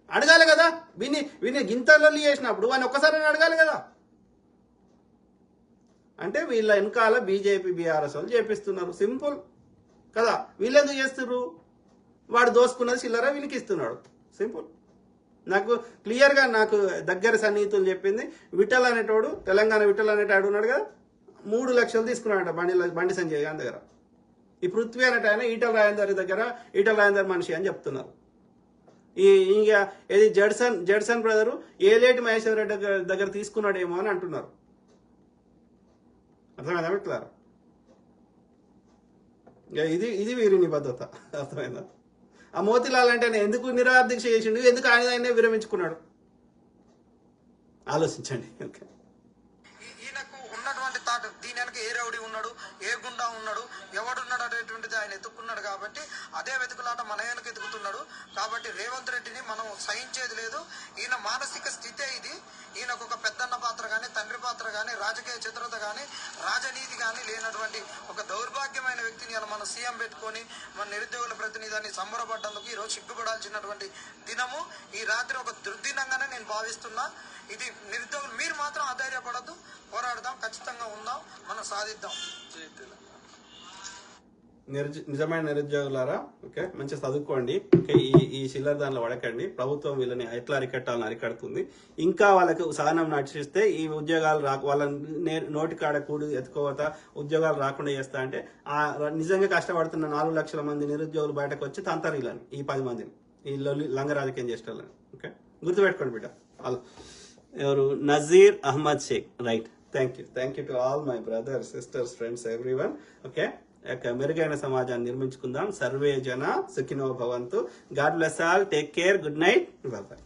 అడగాలి కదా. వీని గింతలొల్లి చేసినప్పుడు వాడిని ఒక్కసారి అడగాలి కదా. అంటే వీళ్ళ వెనకాల బీజేపీ బీఆర్ఎస్ వాళ్ళు చేపిస్తున్నారు. సింపుల్ కదా. వీళ్ళెందుకు చేస్తున్నారు? వాడు దోసుకున్నది చిల్లర వీనికి ఇస్తున్నాడు. సింపుల్. నాకు క్లియర్గా నాకు దగ్గర సన్నిహితులు చెప్పింది. విఠల్ అనేటోడు, తెలంగాణ విఠల్ అనేటాడు ఉన్నాడు కదా, 3 లక్షలు తీసుకున్నాడట బండి సంజయ్ గారి దగ్గర. ఈ పృథ్వీ అనేట ఆయన ఈటల రాజేందర్ దగ్గర, ఈటల రాజేందర్ మనిషి అని చెప్తున్నారు. ఇంకా ఇది జడ్సన్ బ్రదరు ఏలేటి మహేశ్వర రెడ్డి దగ్గర తీసుకున్నాడేమో అని అంటున్నారు. అర్థమైందా? ఇట్లా ఇది వీరి నిబద్ధత. అర్థమైందా? ఆ మోతిలాల్ అంటే ఎందుకు నిరాదీక్ష చేసిండు? ఎందుకు ఆయనే విరమించుకున్నాడు? ఆలోచించండి. ఓకే. ఈయనకు ఉన్నటువంటి థాట్, దీని వెనక ఏ రౌడీ ఉన్నాడు, ఏ గుండా ఉన్నాడు, ఎవడున్నాడు అనేటువంటిది ఆయన ఎత్తుకున్నాడు. కాబట్టి అదే వెతుకులాట మన వెనక ఎత్తుకుతున్నాడు. కాబట్టి రేవంత్ రెడ్డిని మనం సహించేది లేదు. ఈయన మానసిక స్థితే ఇది. ఈయనకు ఒక పెద్దన్న పాత్ర కానీ, తండ్రి పాత్ర కానీ, రాజకీయ చిత్రత కానీ, రాజనీతి కానీ లేనటువంటి ఒక దౌర్భాగ్యమైన వ్యక్తిని ఇలా మనం సీఎం పెట్టుకొని మన నిరుద్యోగుల ప్రతినిధిని సంబరపడ్డందుకు ఈరోజు సిగ్గుపడాల్సినటువంటి దినము. ఈ రాత్రి ఒక దుర్దినంగానే నేను భావిస్తున్నా. ఇది నిరుద్యోగులు మీరు మాత్రం అధైర్యపడద్దు. పోరాడదాం, ఖచ్చితంగా ఉందాం, మనం సాధిద్దాం. నిజమైన నిరుద్యోగులారా, ఓకే, మంచిగా చదువుకోండి. ఓకే, ఈ చిల్లర దానిలో పడకండి. ప్రభుత్వం వీళ్ళని ఎట్లా అరికట్టాలని అరికడుతుంది. ఇంకా వాళ్ళకి సహనం నడిచిస్తే ఈ ఉద్యోగాలు వాళ్ళ నోటి కాడ కూడి ఎత్తుకోవత ఉద్యోగాలు రాకుండా చేస్తా అంటే నిజంగా కష్టపడుతున్న 4 లక్షల మంది నిరుద్యోగులు బయటకు వచ్చి తంతారు వీళ్ళని, ఈ 10 మందిని, ఈ లంగ రాజకీయం చేసేవాళ్ళని. ఓకే, గుర్తుపెట్టుకోండి బిడ్డ. ఎవరు? Nazir Ahmed Sheikh. Right. Thank you to all my brothers, sisters, friends, everyone. Okay, మెరుగైన సమాజాన్ని నిర్మించుకుందాం. సర్వే జన సుఖినో భవంతు. God bless all. Take care. Good night. Bye.